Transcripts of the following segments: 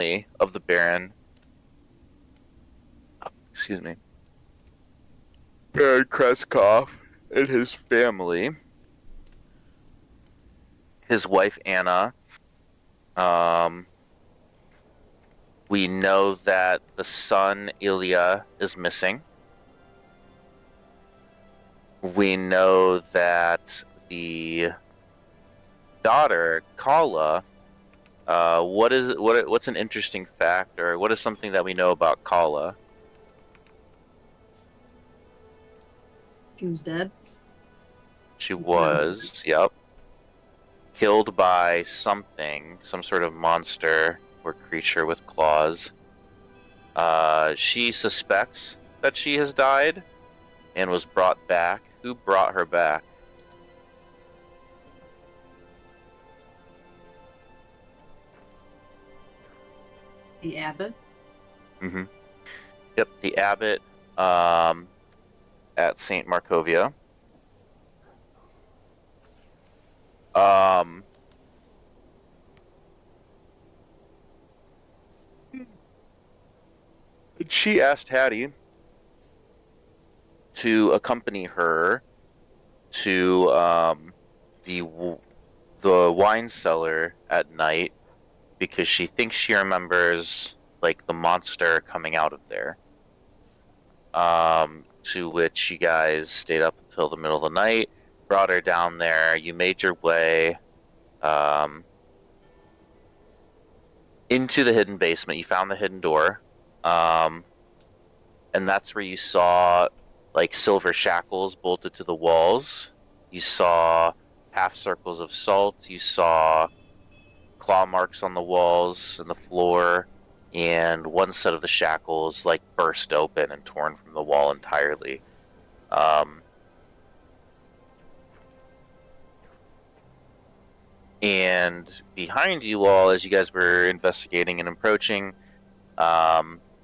of the Baron, excuse me, Baron Kreskov and his family, his wife Anna. Um, we know that the son Ilya is missing. We know that the daughter Kala. What's an interesting fact, or what is something that we know about Kala? She was dead. She was, yep, killed by something, some sort of monster or creature with claws. She suspects that she has died and was brought back. Who brought her back? The abbot. Mm-hmm. Yep, the abbot at Saint Markovia. Um, she asked Hattie to accompany her to the the wine cellar at night because she thinks she remembers like the monster coming out of there. To which you guys stayed up until the middle of the night, brought her down there. You made your way um, into the hidden basement. You found the hidden door, um, and that's where you saw like silver shackles bolted to the walls. You saw half circles of salt. You saw claw marks on the walls and the floor, and one set of the shackles like burst open and torn from the wall entirely. Um, and behind you all, as you guys were investigating and approaching,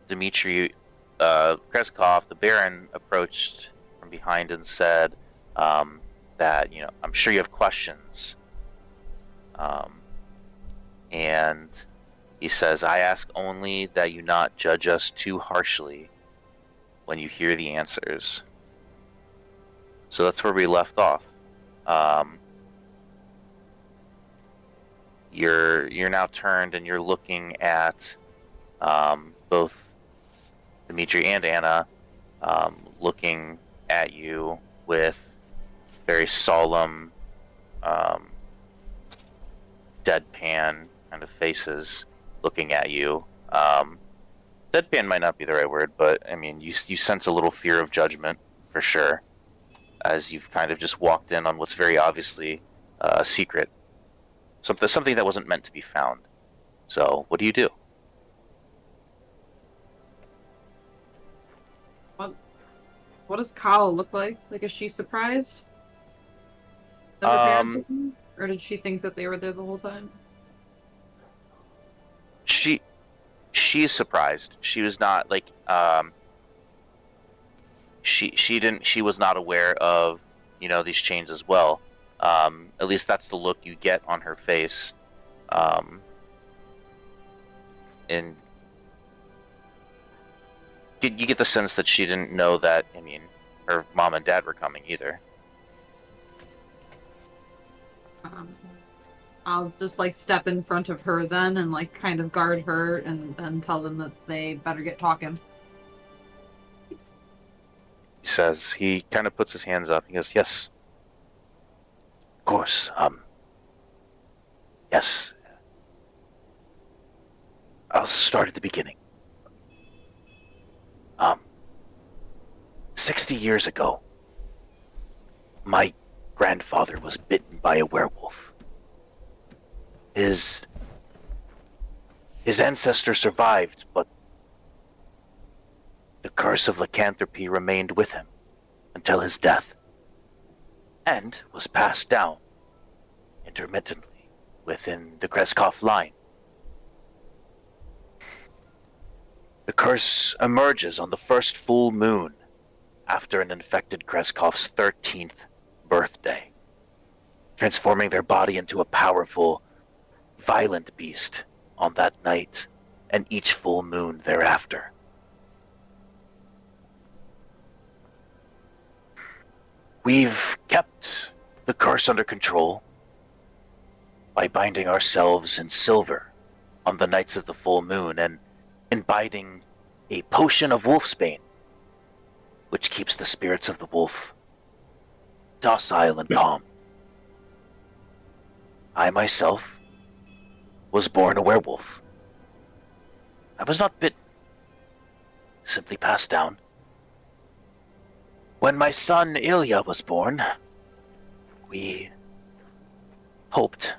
Dmitry Kreskov, the Baron, approached from behind and said that, I'm sure you have questions. And he says, I ask only that you not judge us too harshly when you hear the answers. So that's where we left off. You're now turned and you're looking at both Dimitri and Anna, looking at you with very solemn, deadpan kind of faces, looking at you. Deadpan might not be the right word, but I mean, you sense a little fear of judgment for sure, as you've kind of just walked in on what's very obviously a secret, something that wasn't meant to be found. So, what do you do? What does Kala look like? Like, is she surprised that her parents are Um, here? Or did she think that they were there the whole time? she she's surprised. She was not like she was not aware of these changes as well. At least that's the look you get on her face. And you get the sense that she didn't know that. I mean, her mom and dad were coming either. Um, I'll just like step in front of her then and like kind of guard her and then tell them that they better get talking. He says, he kind of puts his hands up. He goes, "Yes, of course. Yes. I'll start at the beginning. Um, 60 years ago, my grandfather was bitten by a werewolf. His ancestor survived, but the curse of lycanthropy remained with him until his death, and was passed down intermittently within the Kreskov line. The curse emerges on the first full moon after an infected Kreskov's 13th birthday, transforming their body into a powerful, violent beast on that night. and each full moon thereafter. We've kept the curse under control by binding ourselves in silver on the nights of the full moon and imbibing a potion of wolfsbane, which keeps the spirits of the wolf docile and calm. I myself was born a werewolf. I was not bitten, simply passed down. When my son Ilya was born, we hoped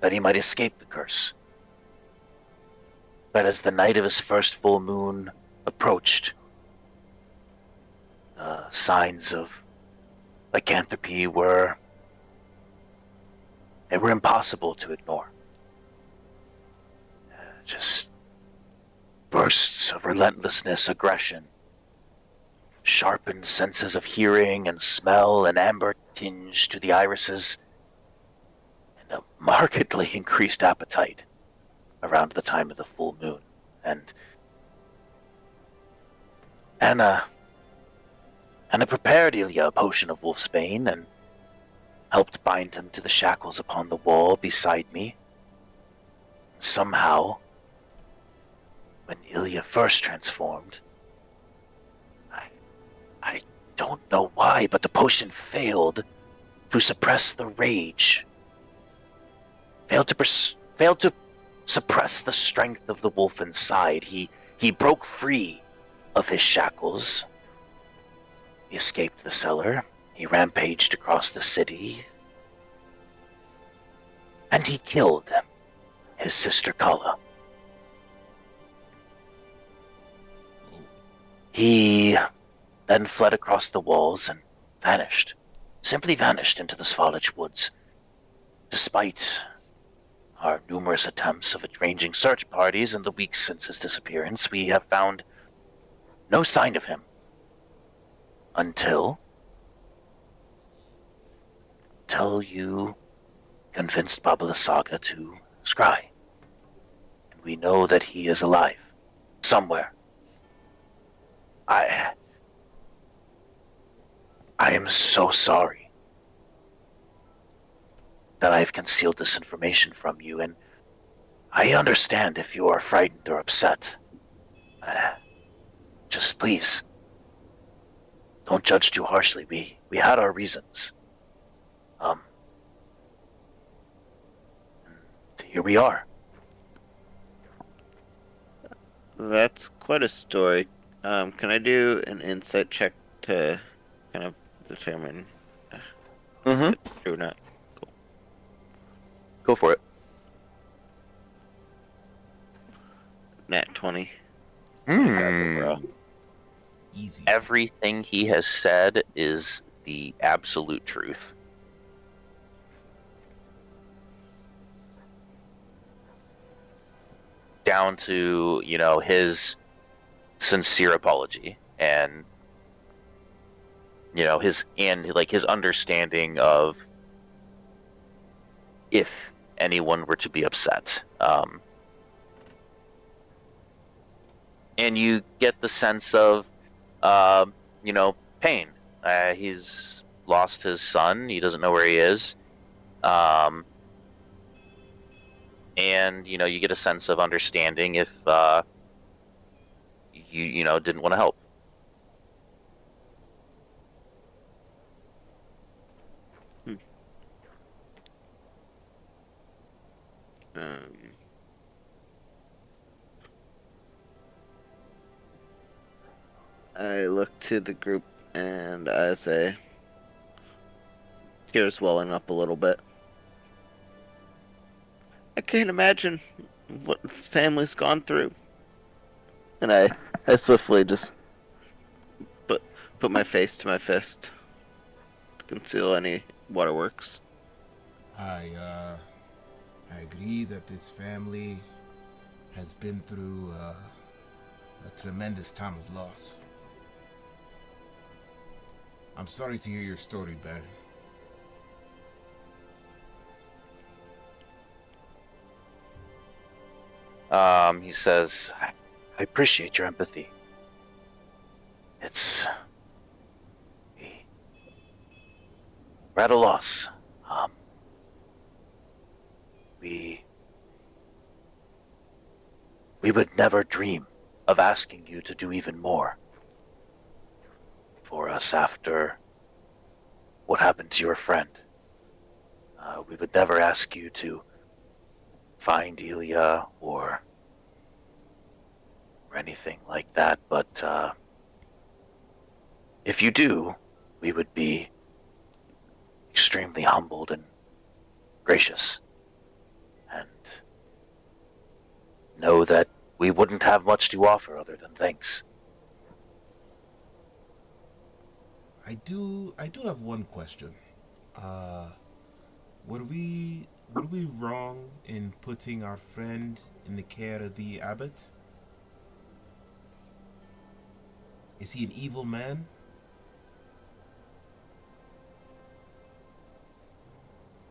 that he might escape the curse. But as the night of his first full moon approached, the signs of lycanthropy were impossible to ignore. Just bursts of relentlessness, aggression, sharpened senses of hearing and smell, an amber tinge to the irises, and a markedly increased appetite around the time of the full moon. And Anna prepared Ilya a potion of wolfsbane and helped bind him to the shackles upon the wall beside me. Somehow, when Ilya first transformed, I don't know why, but the potion failed to suppress the rage. Failed to suppress the strength of the wolf inside. He broke free of his shackles. He escaped the cellar. He rampaged across the city. And he killed his sister Kala. He then fled across the walls and vanished. Simply vanished into the Svalage woods. Despite our numerous attempts of arranging search parties in the weeks since his disappearance, we have found no sign of him. Until you convinced Baba Lysaga to scry. And we know that he is alive. Somewhere. I am so sorry that I have concealed this information from you, and I understand if you are frightened or upset. Just please, don't judge too harshly. We had our reasons. Here we are. That's quite a story. Can I do an insight check to kind of determine if it's true or not? Cool. Go for it. Nat 20. Easy. Everything he has said is the absolute truth. Down to, his sincere apology and, his understanding of if anyone were to be upset. And you get the sense of, pain. He's lost his son. He doesn't know where he is. And, you get a sense of understanding if you didn't want to help. I look to the group and I say, tears welling up a little bit. I can't imagine what this family's gone through. And I swiftly just put my face to my fist to conceal any waterworks. I agree that this family has been through a tremendous time of loss. I'm sorry to hear your story, Ben. He says, I appreciate your empathy. We're at a loss. We would never dream of asking you to do even more for us after what happened to your friend. We would never ask you to find Ilya or anything like that, but if you do, we would be extremely humbled and gracious. And know that we wouldn't have much to offer other than thanks. I do have one question. Were we wrong in putting our friend in the care of the abbot? Is he an evil man?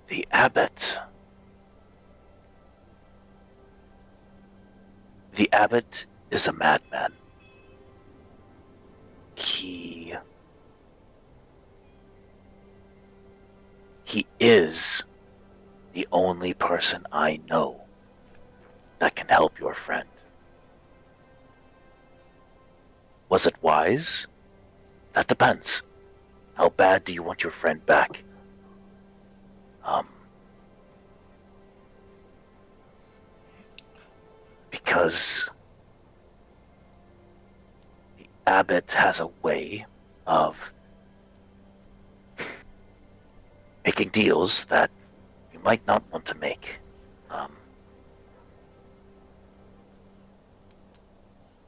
The abbot. The abbot is a madman. He is the only person I know that can help your friend. Was it wise? That depends. How bad do you want your friend back? Because the abbot has a way of making deals that you might not want to make.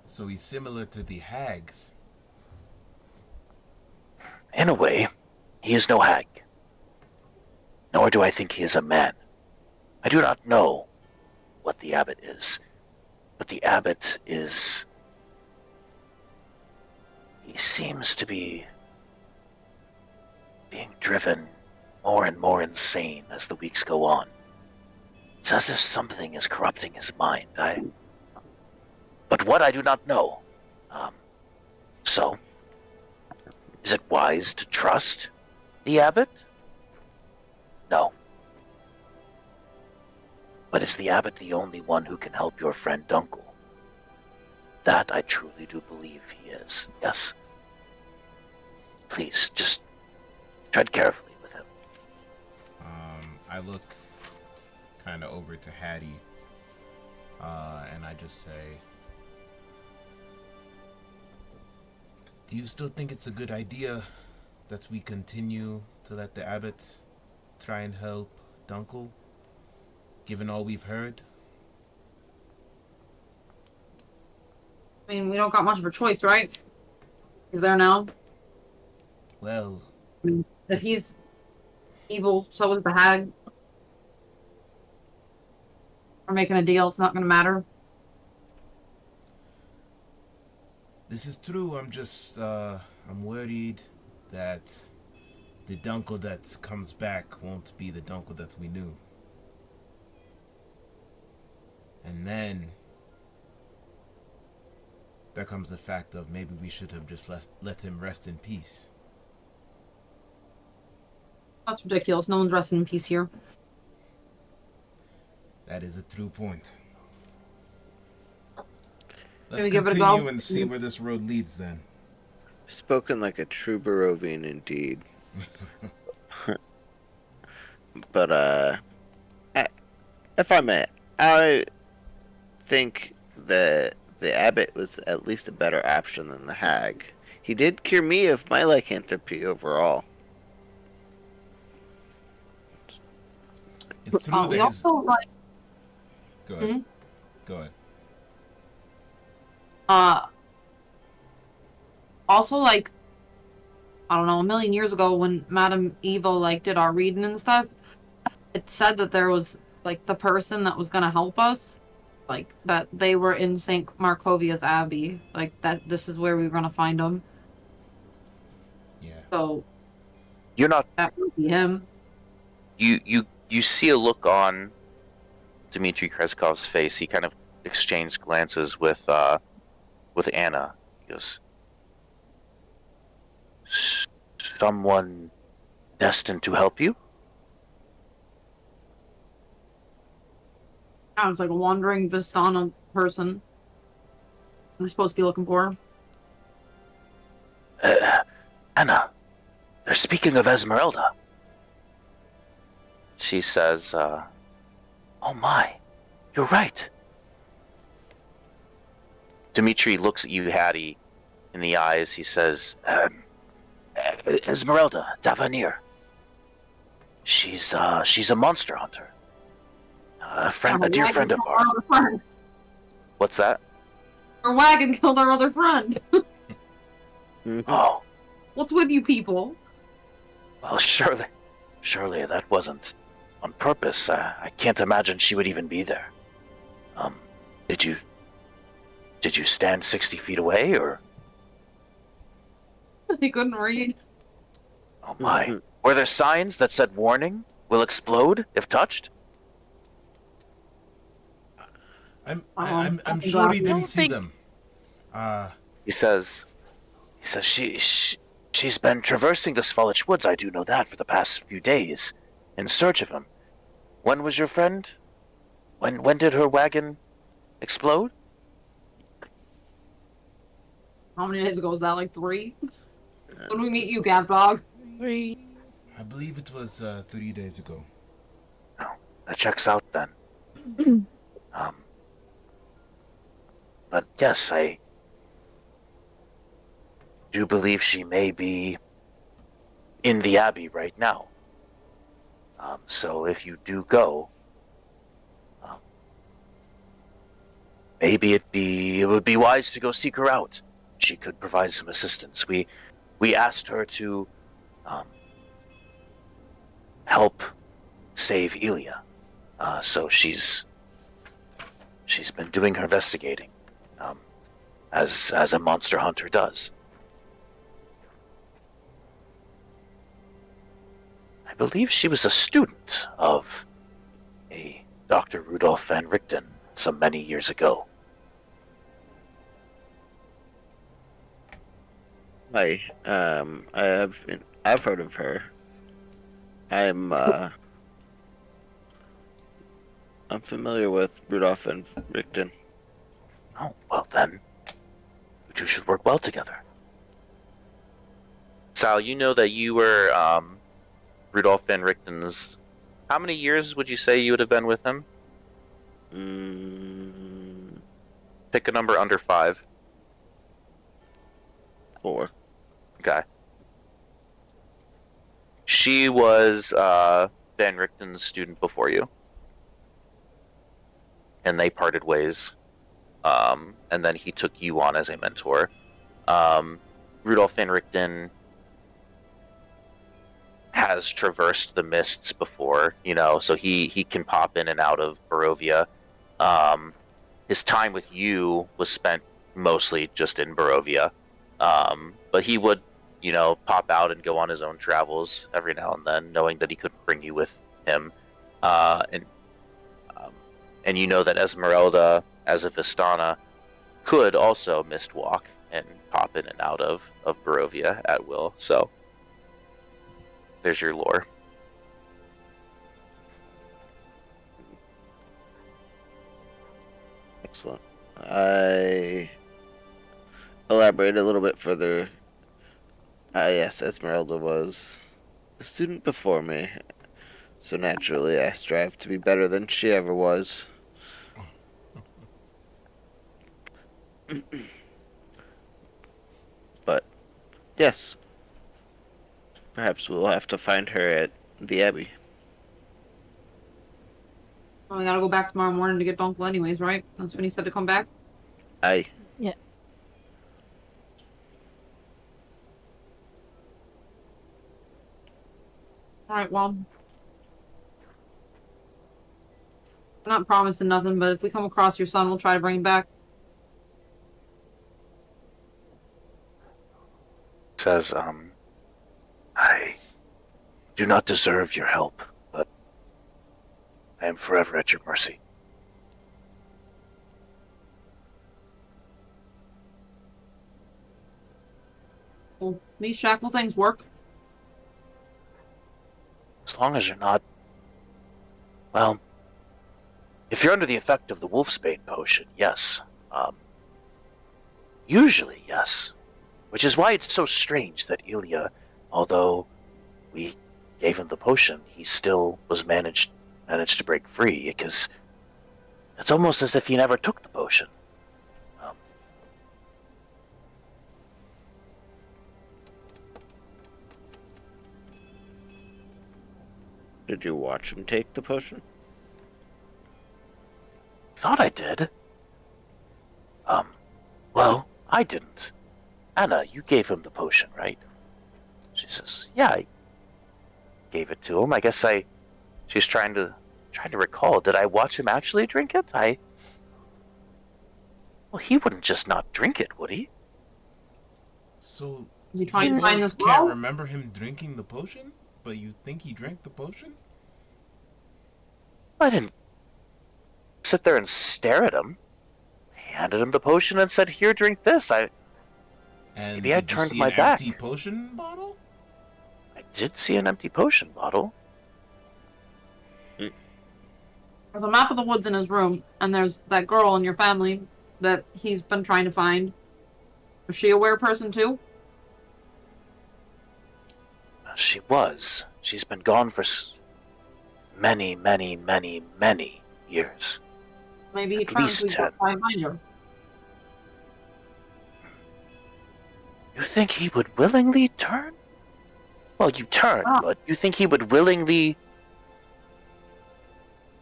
So he's similar to the hags. In a way, he is no hag. Nor do I think he is a man. I do not know what the abbot is, but the abbot is... He seems to be being driven more and more insane as the weeks go on. It's as if something is corrupting his mind. But what I do not know. So, is it wise to trust the abbot? No. But is the abbot the only one who can help your friend Dunkel? That I truly do believe he is, yes. Please, just tread carefully with him. I look kind of over to Hattie, and I just say, do you still think it's a good idea that we continue to let the abbot try and help Dunkel, given all we've heard? I mean, we don't got much of a choice, right? He's there now. Well, If he's evil, so is the hag. We're making a deal, it's not gonna matter. this is true. I'm just, I'm worried that the Dunkel that comes back won't be the Dunkel that we knew. And then there comes the fact of maybe we should have just let him rest in peace. That's ridiculous. No one's resting in peace here. That is a true point. we Let's give it a continue go? and see where this road leads then. Spoken like a true Barovian indeed. But, if I may, I think that the abbot was at least a better option than the hag. He did cure me of my lycanthropy overall. It's true We that his... also like Go ahead. Mhm. Go ahead. also like I don't know, a million years ago when Madame Eva like did our reading and stuff, it said that there was like the person that was gonna help us, like that they were in Saint Markovia's Abbey, like that this is where we were gonna find them. Yeah. So You're not... that would be him. You see a look on Dmitry Kreskov's face. He kind of exchange glances with Anna. He goes, "Someone destined to help you?" Sounds like a wandering Vistana person. We're supposed to be looking for. Anna, they're speaking of Esmeralda. She says, "Oh my, you're right." Dimitri looks at you, Hattie, in the eyes. He says, "Esmeralda Tavernier. She's a monster hunter. A dear friend of ours." Friend. What's that? Our wagon killed our other friend. Oh, What's with you people? well, surely that wasn't on purpose. I can't imagine she would even be there. Did you stand 60 feet away, or? He couldn't read. Oh my. Were there signs that said warning? Will explode if touched? I'm sure he didn't see think- them. He says she's been traversing the Svalich woods, I do know that, for the past few days, in search of him. When was your friend? When did her wagon explode? How many days ago was that? Like 3? When we meet you, Gav Dog? 3. I believe it was 3 days ago. No, that checks out then. But yes, I do believe she may be in the Abbey right now. So if you do go, maybe it would be wise to go seek her out. She could provide some assistance. We asked her to help save Ilya. So she's been doing her investigating, as a monster hunter does. I believe she was a student of a Dr. Rudolf van Richten some many years ago. I've heard of her. I'm familiar with Rudolph and Richten. Oh, well then, you two should work well together. Sal, you know that you were Rudolf van Richten's. How many years would you say you would have been with him? Pick a number under 5. 4. Okay. She was Van Richten's student before you, and they parted ways. And then he took you on as a mentor. Rudolf van Richten has traversed the mists before, so he can pop in and out of Barovia. His time with you was spent mostly just in Barovia, but he would, pop out and go on his own travels every now and then, knowing that he couldn't bring you with him. And you know that Esmeralda, as a Vistana, could also mist walk and pop in and out of Barovia at will. So there's your lore. Excellent. I elaborate a little bit further. Yes, Esmeralda was the student before me, so naturally I strive to be better than she ever was. But, yes, perhaps we'll have to find her at the Abbey. Oh, we gotta go back tomorrow morning to get Dunkel anyways, right? That's when he said to come back. Aye. Yes. Alright, well. I'm not promising nothing, but if we come across your son, we'll try to bring him back. Says, I do not deserve your help, but I am forever at your mercy. Well, these shackle things work. As long as you're not... Well, if you're under the effect of the Wolfsbane potion, yes. Usually, yes. Which is why it's so strange that Ilya, although we gave him the potion, he still was managed to break free, because it's almost as if he never took the potion. Did you watch him take the potion? Thought I did. Well, I didn't. Anna, you gave him the potion, right? She says, yeah, I gave it to him. I guess she's trying to recall. Did I watch him actually drink it? Well, he wouldn't just not drink it, would he? So Is he trying you to find both this can't girl? remember him drinking the potion, but you think he drank the potion? I didn't sit there and stare at him. I handed him the potion and said, here, drink this. And Maybe I did you turned see my an back. empty potion bottle? I did see an empty potion bottle. There's a map of the woods in his room, and there's that girl in your family that he's been trying to find. Is she a were-person too? She was. She's been gone for many, many, many, many years. Maybe he At turned least to 10. try and find her. You think he would willingly turn? Well, you turn, but you think he would willingly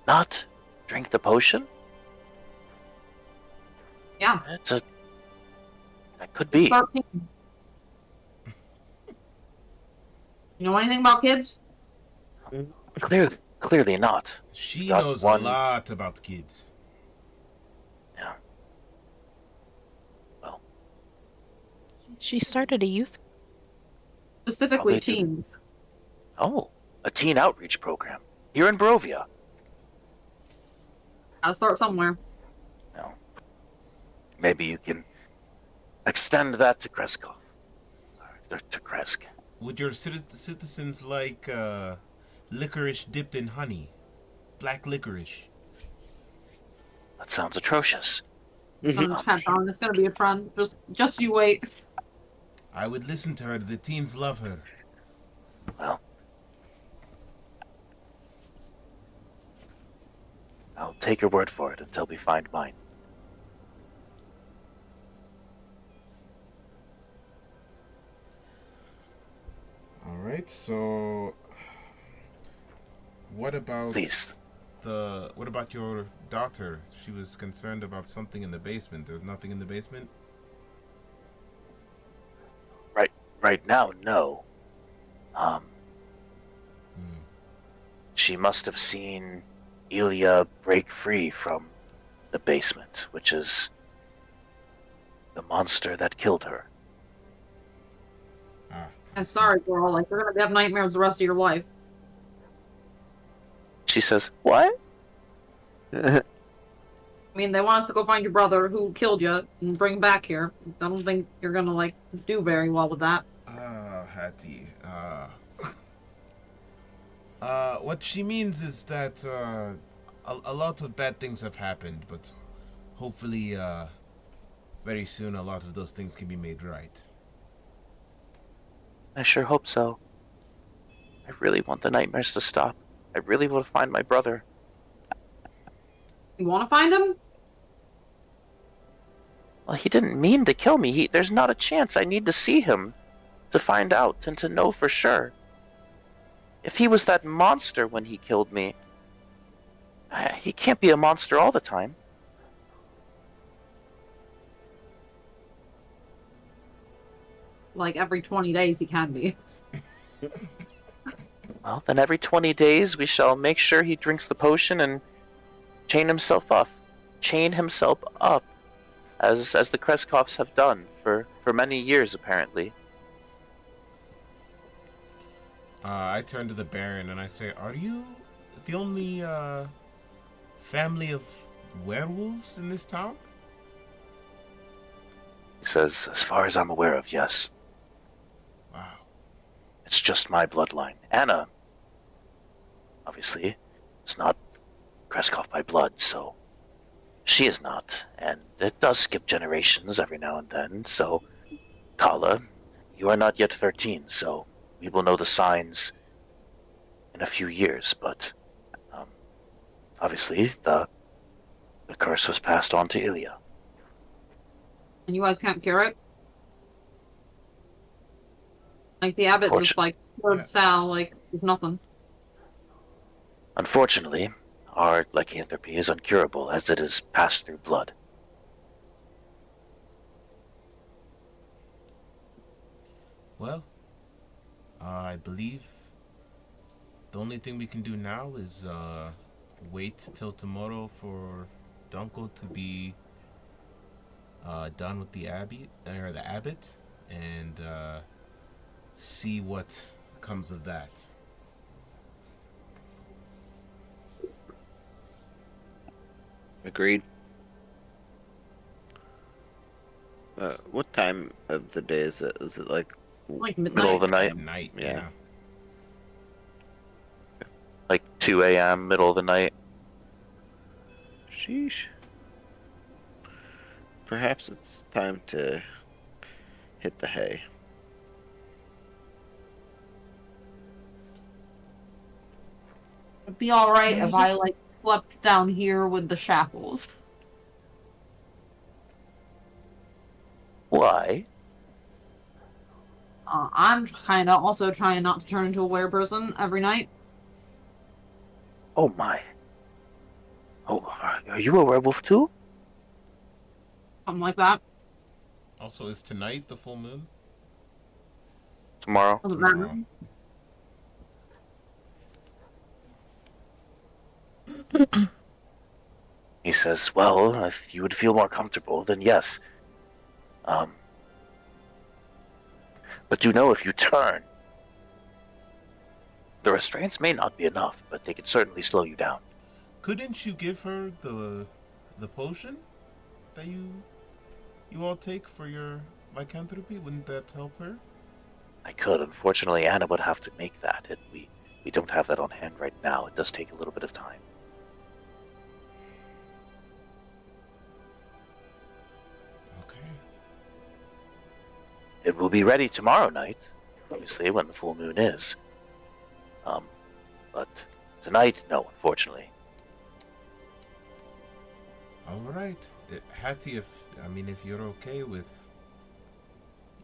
not drink the potion? Yeah. That could be. 13. You know anything about kids? Clearly not. She Got knows one- a lot about kids. Yeah. Well, She started a youth. Specifically Probably do. teens. oh, a teen outreach program here in Barovia. Gotta start somewhere. No. Maybe you can extend that to Kreskov. Or to Kresk. Would your citizens like licorice dipped in honey? Black licorice. That sounds atrocious. I'm gonna chat on. It's gonna be a trend. Just you wait. I would listen to her. The teens love her. Well, I'll take your word for it until we find mine. Alright, so what about Please. what about your daughter? She was concerned about something in the basement. There's nothing in the basement? Right now, no. She must have seen Ilya break free from the basement, which is the monster that killed her. I'm sorry, girl. Like, you're gonna have nightmares the rest of your life. She says, what? I mean, they want us to go find your brother who killed you and bring him back here. I don't think you're gonna, like, do very well with that. Hattie. What she means is that a lot of bad things have happened, but hopefully very soon a lot of those things can be made right. I sure hope so. I really want the nightmares to stop. I really want to find my brother. You wanna find him? Well, he didn't mean to kill me. There's not a chance. I need to see him to find out and to know for sure. If he was that monster when he killed me, he can't be a monster all the time. Like, every 20 days he can be. Well, then every 20 days we shall make sure he drinks the potion and chain himself up. Chain himself up, as the Kreskovs have done for many years, apparently. I turn to the Baron and I say, are you the only family of werewolves in this town? He says, as far as I'm aware of, yes. that's just my bloodline. Anna, obviously, is not Kreskov by blood, so she is not. And it does skip generations every now and then, so Kala, you are not yet 13, so we will know the signs in a few years, but obviously the curse was passed on to Ilya. And you guys can't cure it? Like, the abbot just, like, cured Yeah. Sal, like, there's nothing. Unfortunately, our lycanthropy is incurable as it is passed through blood. Well, I believe the only thing we can do now is wait till tomorrow for Dunkel to be done with the abbot, and see what comes of that. Agreed. What time of the day is it? Is it like Like, midnight. Middle of the night, At night, Yeah. yeah. like 2 a.m., middle of the night. sheesh? Perhaps it's time to hit the hay. It'd be alright if I, like, slept down here with the shackles. Why? I'm kinda also trying not to turn into a wereperson every night. Oh my. Oh, are you a werewolf too? Something like that. Also, is tonight the full moon? Tomorrow? Doesn't matter. Tomorrow. He says, well, if you would feel more comfortable, then yes. But you know, if you turn, the restraints may not be enough, but they can certainly slow you down. Couldn't you give her the potion that you all take for your lycanthropy? Wouldn't that help her? I could. Unfortunately, Anna would have to make that, and we don't have that on hand right now. It does take a little bit of time. Okay. It will be ready tomorrow night, obviously, when the full moon is. But tonight, no, unfortunately. All right, Hattie. If you're okay with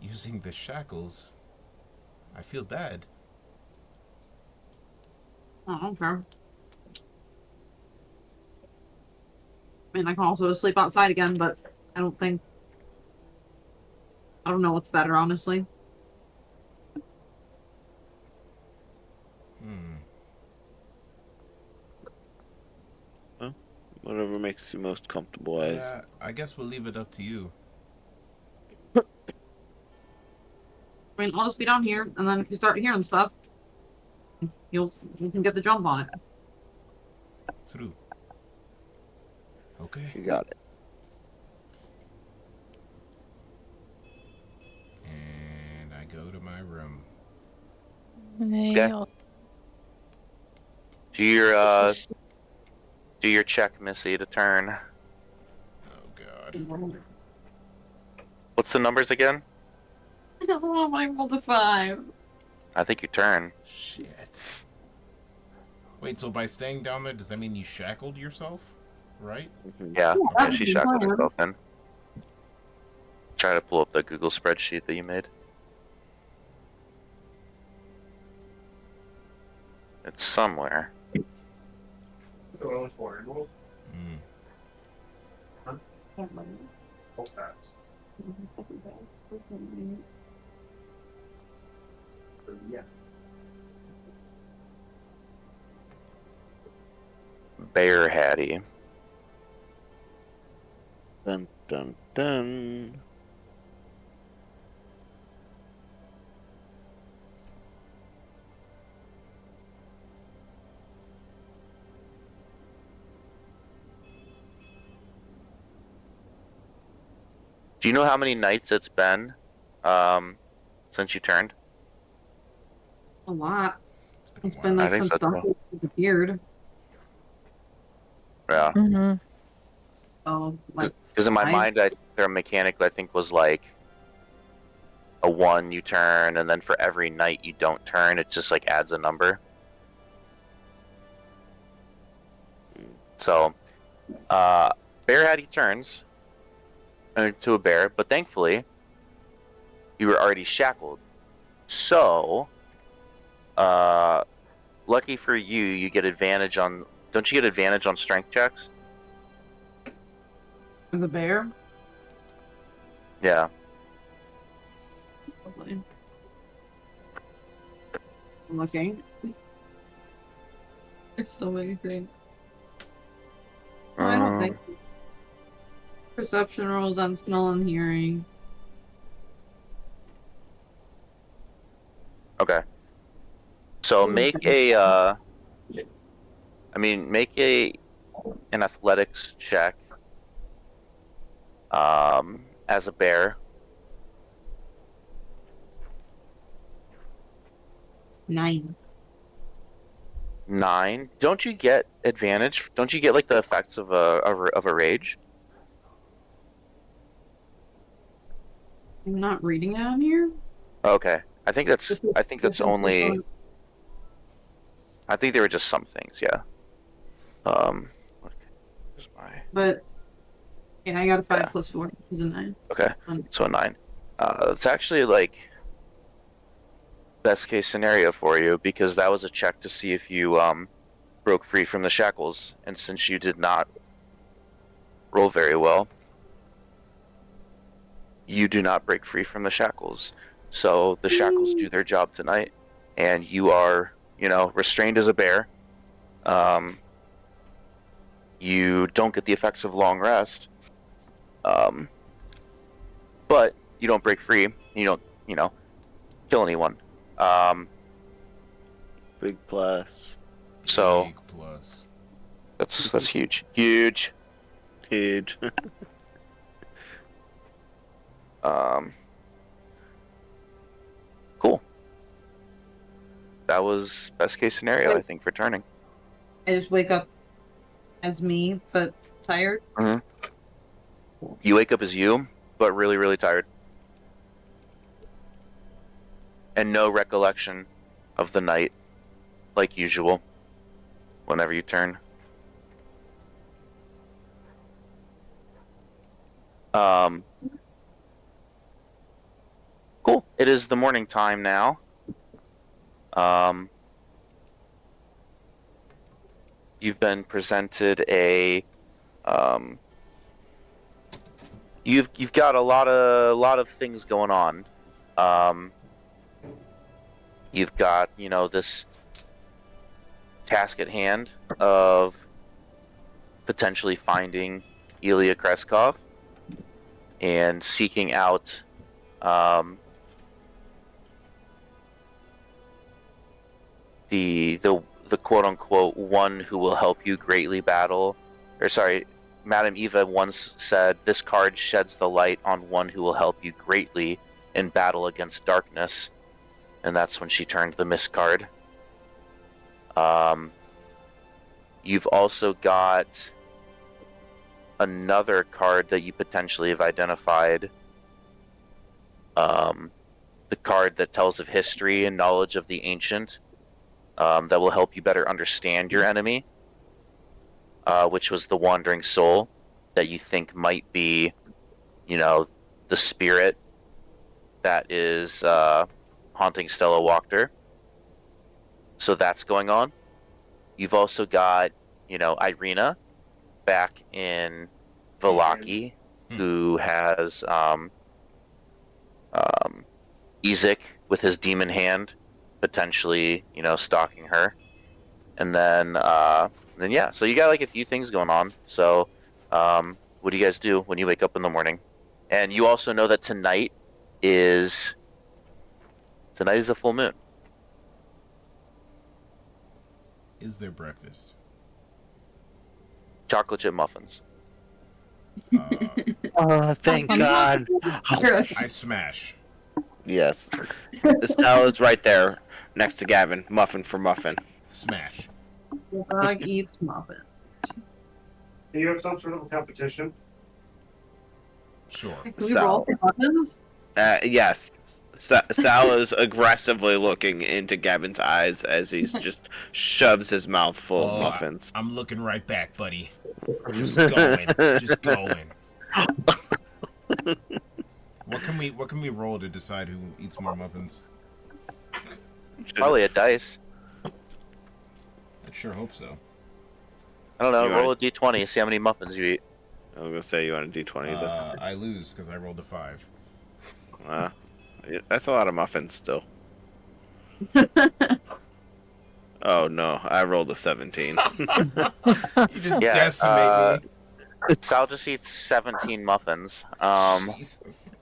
using the shackles, I feel bad. I don't care. I mean, I can also sleep outside again, but I don't know what's better, honestly. Whatever makes you most comfortable, as. Yeah, I guess we'll leave it up to you. I mean, I'll just be down here, and then if you start hearing stuff, you can get the jump on it. Through. Okay. You got it. And I go to my room. Okay. Do your check, Missy, to turn. Oh God. What's the numbers again? I don't know when I rolled a 5. I think you turn. Shit. Wait, so by staying down there, does that mean you shackled yourself? Right? Yeah, Ooh, yeah, that she would be shackled fun. herself in. Try to pull up the Google spreadsheet that you made. It's somewhere. Mm. Bear Hattie. Dun dun dun. Do you know how many nights it's been since you turned? A lot. It's a been while. like think since so, too. Duncan disappeared. Yeah. Mm-hmm. Oh, like Because in my 5. mind, their mechanic I think was like a 1 you turn, and then for every night you don't turn, it just like adds a number. So, bear had he turns to a bear, but thankfully you were already shackled. So, lucky for you, you get advantage on. Don't you get advantage on strength checks? The bear. Yeah. Probably. I'm looking. There's so many things. Oh, I don't think. Perception rolls on smell and hearing. Okay. So Ooh, make sorry. a. Make an athletics check. As a bear. 9. 9. Don't you get advantage? Don't you get like the effects of a rage? I'm not reading it on here. Okay. I think that's only. I think there were just some things. Yeah. Where's my. But yeah, I got a 5 Yeah. plus 4, which is a 9. Okay. So a 9. It's actually like best case scenario for you because that was a check to see if you broke free from the shackles, and since you did not roll very well, you do not break free from the shackles. So the shackles do their job tonight, and you are, restrained as a bear. You don't get the effects of long rest, but you don't break free. You don't, kill anyone. Big plus. So Big plus. that's huge, huge. Huge. Cool. That was best case scenario, I think, for turning. I just wake up as me, but tired. You wake up as you, but really, really tired. And no recollection of the night, like usual, whenever you turn. Cool. It is the morning time now. You've been presented a you've got a lot of things going on. You've got, this task at hand of potentially finding Ilya Kreskov and seeking out the quote unquote one who will help you greatly battle. Or sorry, Madame Eva once said, "This card sheds the light on one who will help you greatly in battle against darkness," and that's when she turned the Mist card. You've also got another card that you potentially have identified. The card that tells of history and knowledge of the ancient, that will help you better understand your enemy, which was the Wandering Soul that you think might be, the spirit that is haunting Stella Wachter. So that's going on. You've also got, Irina back in Valaki, who has Ezek with his demon hand, potentially, stalking her. And then yeah, so you got like a few things going on. So what do you guys do when you wake up in the morning? And you also know that tonight is a full moon. Is there breakfast? Chocolate chip muffins. Oh, thank God. I smash. Yes. Estelle is right there. next to Gavin, muffin for muffin. Smash. Dog eats muffin. Do you have some sort of a competition? Sure. Can we Sal. roll for muffins? Yes. Sal is aggressively looking into Gavin's eyes as he just shoves his mouth full of muffins. I'm looking right back, buddy. Just going. Just going. What can we roll to decide who eats more muffins? Probably a dice. I sure hope so. I don't know. You Roll want- a d20. See how many muffins you eat. I was gonna say you want a d20 this. I lose because I rolled a 5. That's a lot of muffins still. Oh no, I rolled a 17. You just Yeah, decimate me. Sal just eats 17 muffins. Jesus.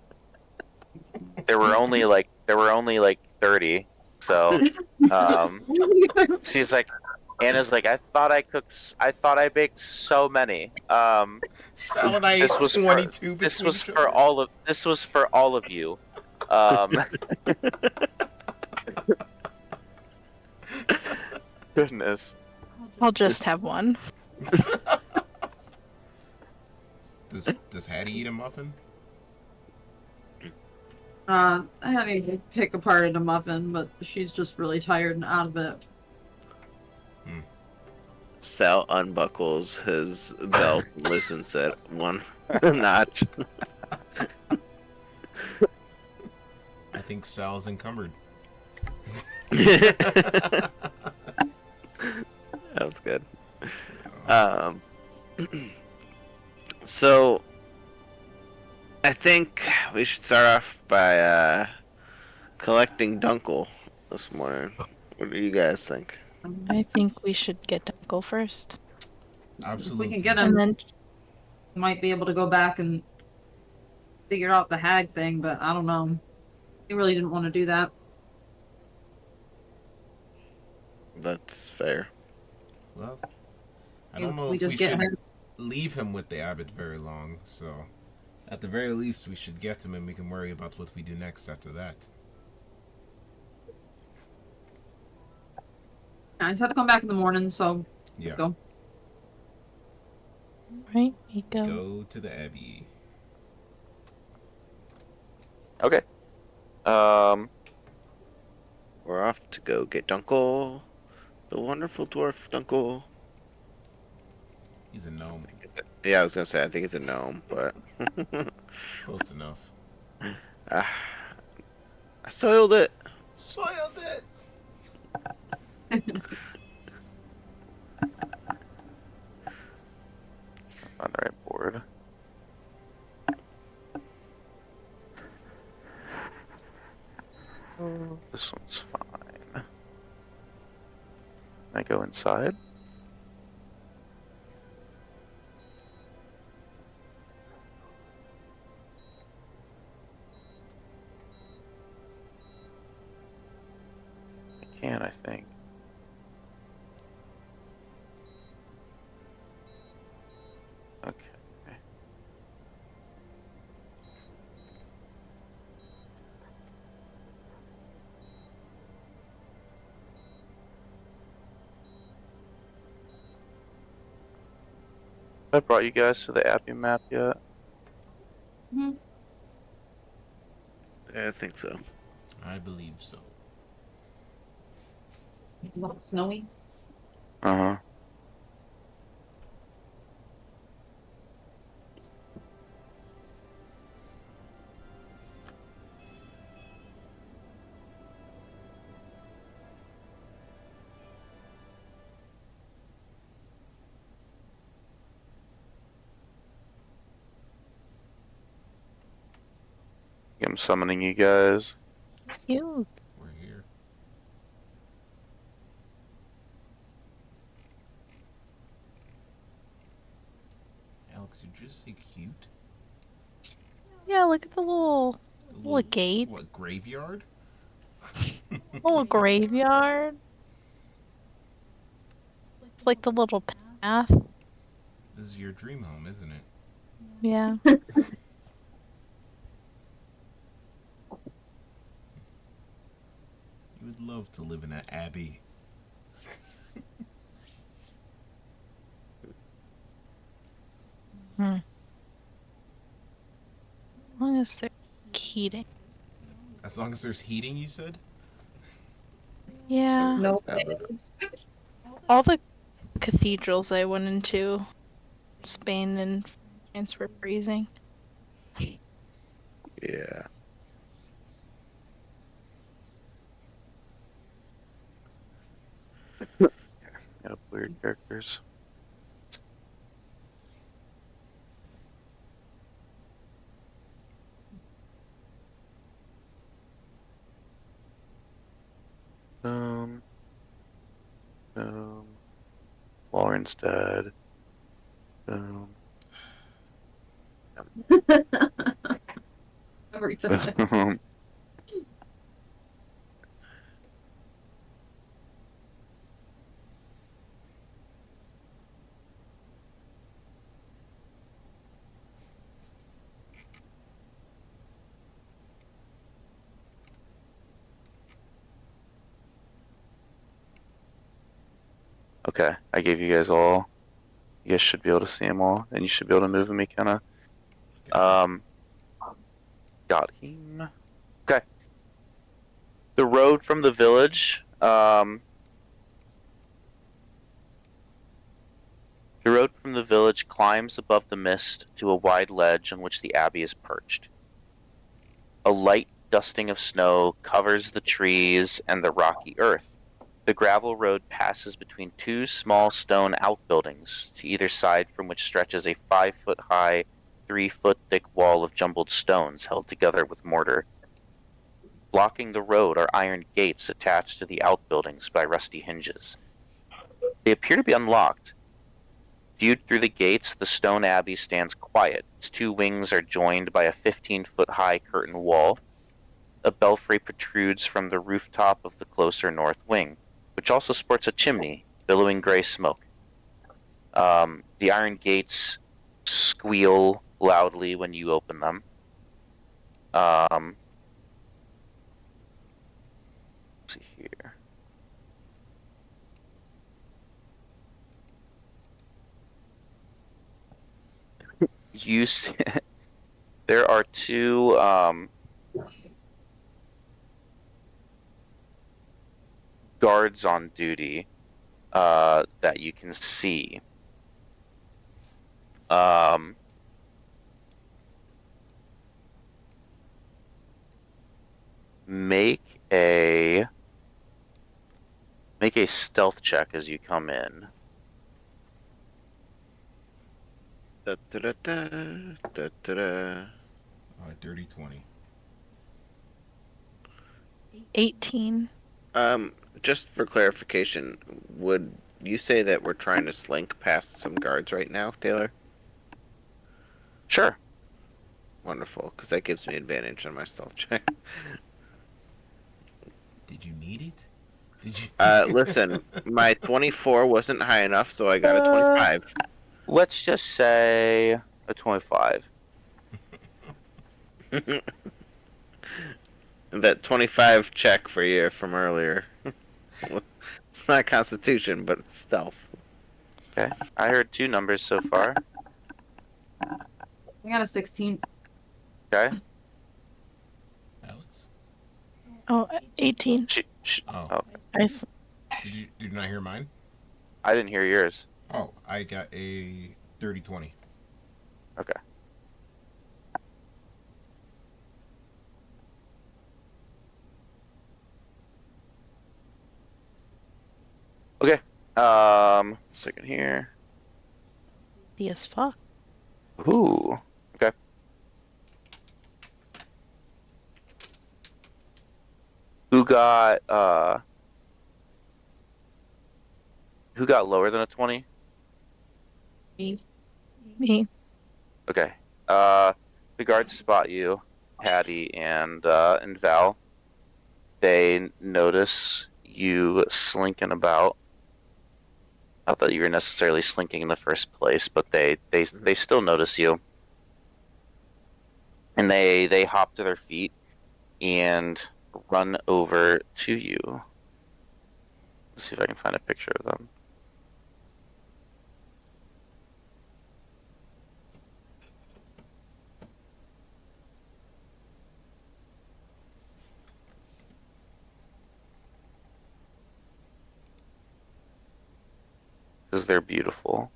There were only like 30. So, she's like, Anna's like, I thought I baked so many. Sal and I ate This was 22 This between was each for other. all of you. Goodness. I'll just have one. Does Hattie eat a muffin? I had to pick apart a muffin, but she's just really tired and out of it. Sal unbuckles his belt, and loosens it one notch. I think Sal's encumbered. That was good. So, I think we should start off by collecting Dunkel this morning. What do you guys think? I think we should get Dunkel first. Absolutely. If we can get And him, then might be able to go back and figure out the hag thing, but I don't know. He really didn't want to do that. That's fair. Well, I don't know We if just we get should him. leave him with the abbot very long, so at the very least we should get him and we can worry about what we do next after that. I just had to come back in the morning, so Yeah. let's go. right, you go. Go to the abbey. Okay. We're off to go get Dunkel, the wonderful dwarf Dunkel. He's a gnome. Yeah, I was gonna say I think it's a gnome, but Close enough. I soiled it. Soiled it! On the right board. This one's fine. Can I go inside? I can, I think. Okay. I brought you guys to the Abbey map yet? Hmm. Yeah, I think so. I believe so. A little snowy. Uh-huh. I'm summoning you guys. You. We're here. Alex, did you just say cute? Yeah, look at the little The Little gate. What, graveyard? little graveyard. It's like the little path. This is your dream home, isn't it? Yeah. You would love to live in an abbey. Hmm. As long as they're heating. As long as there's heating, you said? Yeah. No Valid. ways. All the cathedrals I went into in Spain and France were freezing. Yeah. Got weird characters. Um, Warren's dead. Every time. Okay, I gave you guys all. You guys should be able to see them all, and you should be able to move them, McKenna. Got him. Okay. The road from the village. The road from the village climbs above the mist to a wide ledge on which the abbey is perched. A light dusting of snow covers the trees and the rocky earth. The gravel road passes between two small stone outbuildings, to either side from which stretches a 5-foot-high, 3-foot-thick wall of jumbled stones held together with mortar. Blocking the road are iron gates attached to the outbuildings by rusty hinges. They appear to be unlocked. Viewed through the gates, the stone abbey stands quiet. Its two wings are joined by a 15-foot-high curtain wall. A belfry protrudes from the rooftop of the closer north wing, which also sports a chimney, billowing gray smoke. The iron gates squeal loudly when you open them. Let's see here. You see, there are two guards on duty that you can see. Make a stealth check as you come in. Da, da, da, da, da, da, da. Dirty 20. 18. Just for clarification, would you say that we're trying to slink past some guards right now, Taylor? Sure. Wonderful, because that gives me advantage on my stealth check. Did you need it? Did you? Listen, my 24 wasn't high enough, so I got a 25. Let's just say a 25. That 25 check for you from earlier. It's not Constitution, but it's stealth. Okay. I heard two numbers so far. I got a 16. Okay. Alex? Oh, 18. Oh. Nice. Did you not hear mine? I didn't hear yours. Oh, I got a dirty 20. Okay. Okay. Second here. See as fuck. Ooh. Okay. Who got lower than a 20? Me. Me. Okay. The guards spot you, Hattie and Val. They notice you slinking about. Not that you were necessarily slinking in the first place, but they still notice you. And they hop to their feet and run over to you. Let's see if I can find a picture of them. Because they're beautiful.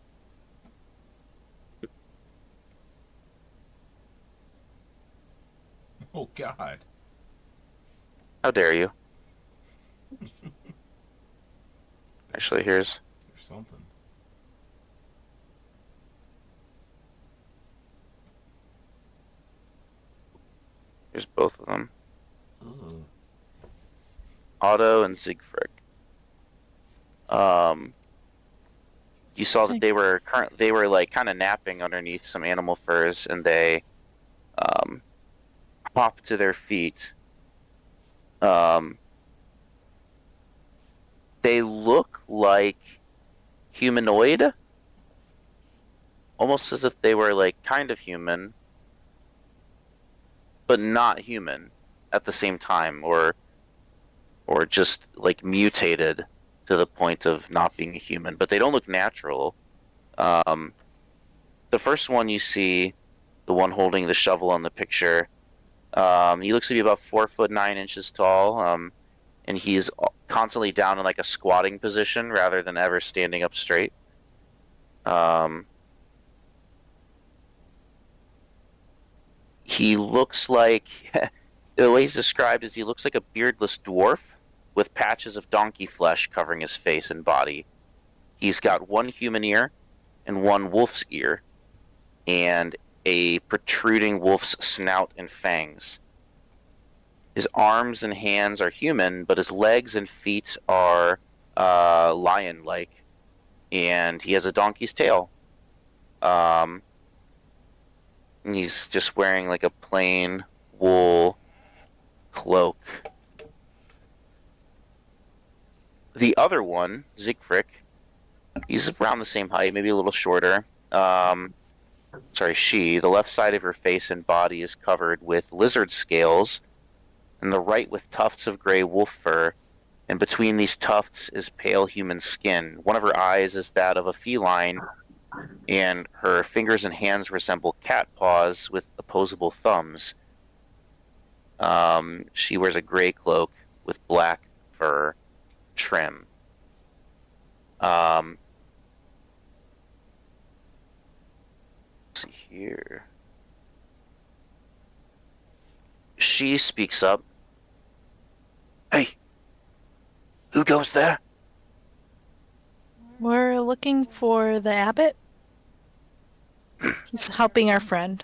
Oh God. How dare you? Actually, here's There's something. both of them. Ugh. Otto and Siegfried. You saw that they were like kind of napping underneath some animal furs, and they pop to their feet. They look like humanoid, almost as if they were like kind of human, but not human at the same time, or just like mutated to the point of not being a human. But they don't look natural. The first one you see, the one holding the shovel on the picture, he looks to be about 4'9" tall, and he's constantly down in like a squatting position rather than ever standing up straight. He looks like the way he's described is he looks like a beardless dwarf with patches of donkey flesh covering his face and body. He's got one human ear and one wolf's ear, and a protruding wolf's snout and fangs. His arms and hands are human, but his legs and feet are lion-like, and he has a donkey's tail. He's just wearing like a plain wool cloak. The other one, Siegfried, he's around the same height, maybe a little shorter. The left side of her face and body is covered with lizard scales, and the right with tufts of gray wolf fur, and between these tufts is pale human skin. One of her eyes is that of a feline, and her fingers and hands resemble cat paws with opposable thumbs. She wears a gray cloak with black fur trim. Let's see here. She speaks up. Hey, who goes there? We're looking for the abbot. He's helping our friend.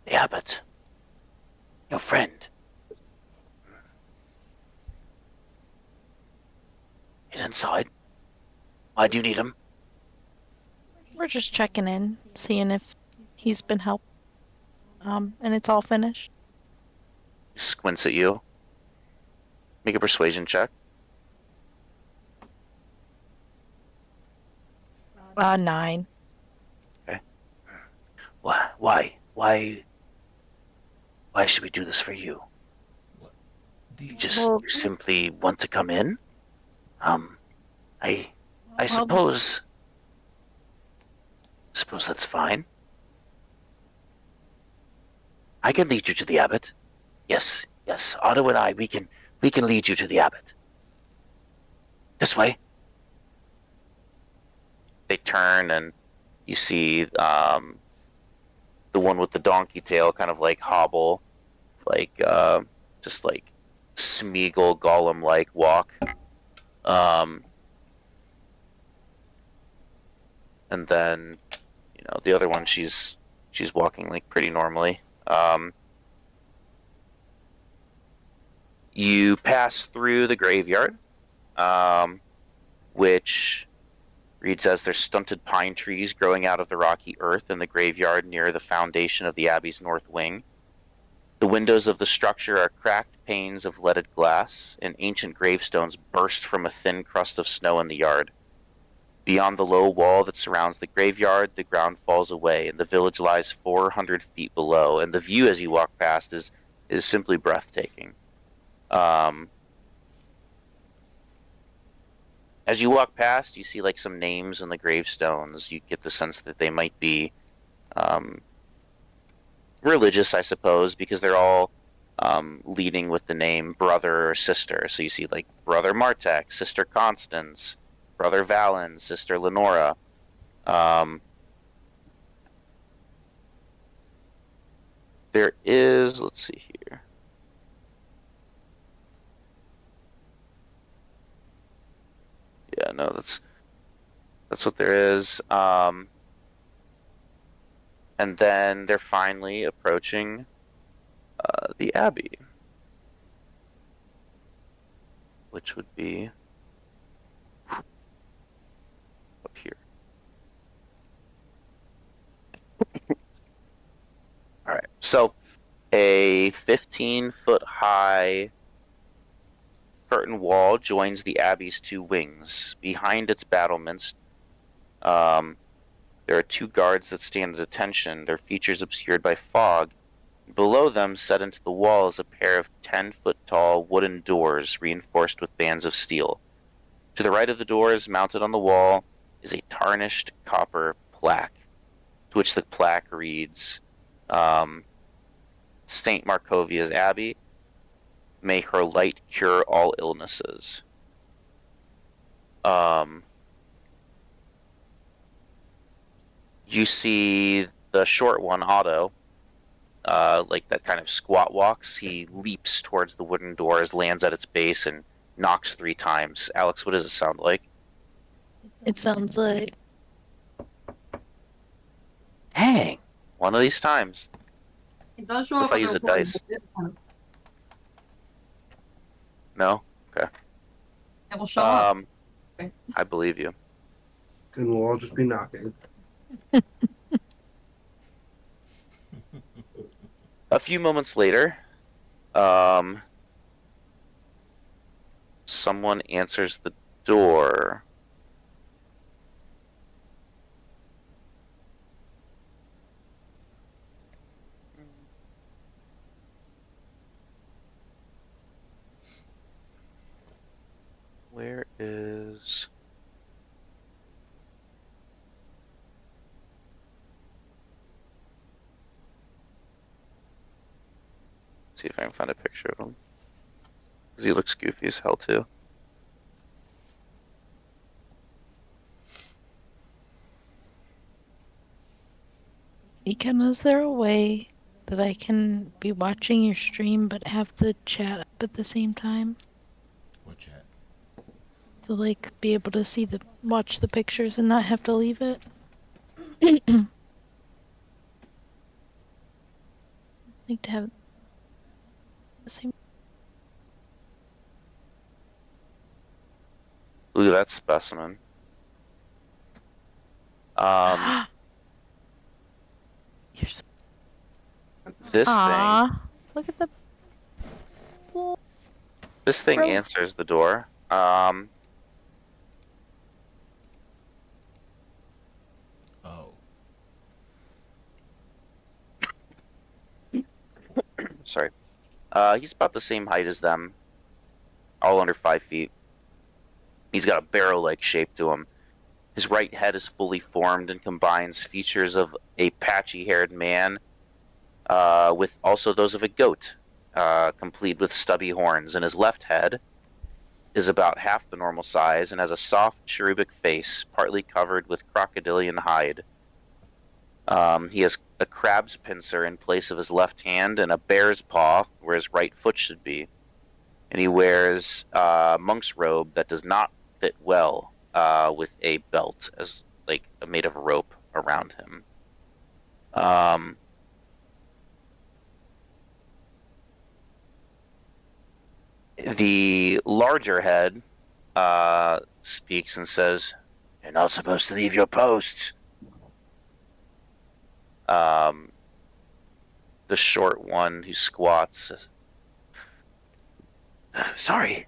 The abbot. Your friend. He's inside. Why do you need him? We're just checking in, seeing if he's been helped. And it's all finished. He squints at you. Make a persuasion check. 9. Okay. Why? Why should we do this for you? You simply want to come in? I suppose that's fine. I can lead you to the abbot. Yes. Otto and I, we can lead you to the abbot. This way. They turn and you see the one with the donkey tail kind of like hobble, like just like Smeagol Gollum like walk. And then the other one, she's walking like pretty normally. You pass through the graveyard, which reads as there's stunted pine trees growing out of the rocky earth in the graveyard near the foundation of the abbey's north wing. The windows of the structure are cracked panes of leaded glass, and ancient gravestones burst from a thin crust of snow in the yard. Beyond the low wall that surrounds the graveyard, the ground falls away, and the village lies 400 feet below, and the view as you walk past is simply breathtaking. As you walk past, you see like some names in the gravestones. You get the sense that they might be religious, I suppose, because they're all leading with the name brother or sister. So you see like Brother Martek, Sister Constance, Brother Valen, Sister Lenora. There is, let's see here. Yeah, no, that's what there is. And then they're finally approaching the Abbey, which would be up here. All right, so a 15-foot high curtain wall joins the Abbey's two wings. Behind its battlements, there are two guards that stand at attention, their features obscured by fog. Below them, set into the wall, is a pair of 10-foot-tall wooden doors reinforced with bands of steel. To the right of the doors, mounted on the wall, is a tarnished copper plaque, to which the plaque reads, St. Markovia's Abbey, may her light cure all illnesses. You see the short one, Otto, like that kind of squat walks. He leaps towards the wooden doors, lands at its base, and knocks 3 times. Alex, what does it sound like? It sounds like Dang! One of these times. It does show What up if I on the use a report, dice? but No? Okay. it will show up. I believe you. And we'll all just be knocking. A few moments later, someone answers the door. Where is... See if I can find a picture of him. Because he looks goofy as hell, too. Eken, is there a way that I can be watching your stream but have the chat up at the same time? What chat? To like be able to see watch the pictures and not have to leave it? Like to have the same. Look at that specimen. You're so... This Aww, look at the. thing Bro. answers the door. Oh. Sorry. He's about the same height as them. All under 5 feet. He's got a barrel-like shape to him. His right head is fully formed and combines features of a patchy-haired man with also those of a goat, complete with stubby horns. And his left head is about half the normal size and has a soft, cherubic face, partly covered with crocodilian hide. He has a crab's pincer in place of his left hand and a bear's paw where his right foot should be. And he wears a monk's robe that does not fit well with a belt as like made of rope around him. The larger head speaks and says, "You're not supposed to leave your posts." The short one who squats says, "Sorry,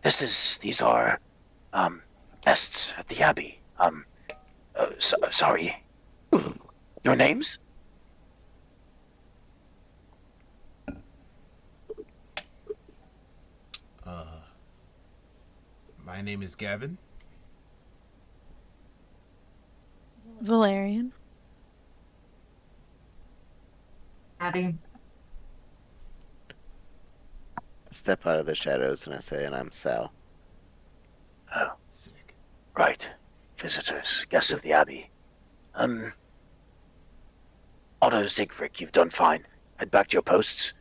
these are guests at the Abbey. Sorry. Your names?" My name is Gavin. Valerian. Addie. I step out of the shadows and I say, and I'm Sal. Oh, Sick. right. Visitors, guests of the Abbey. Otto, Siegfried, you've done fine. Head back to your posts.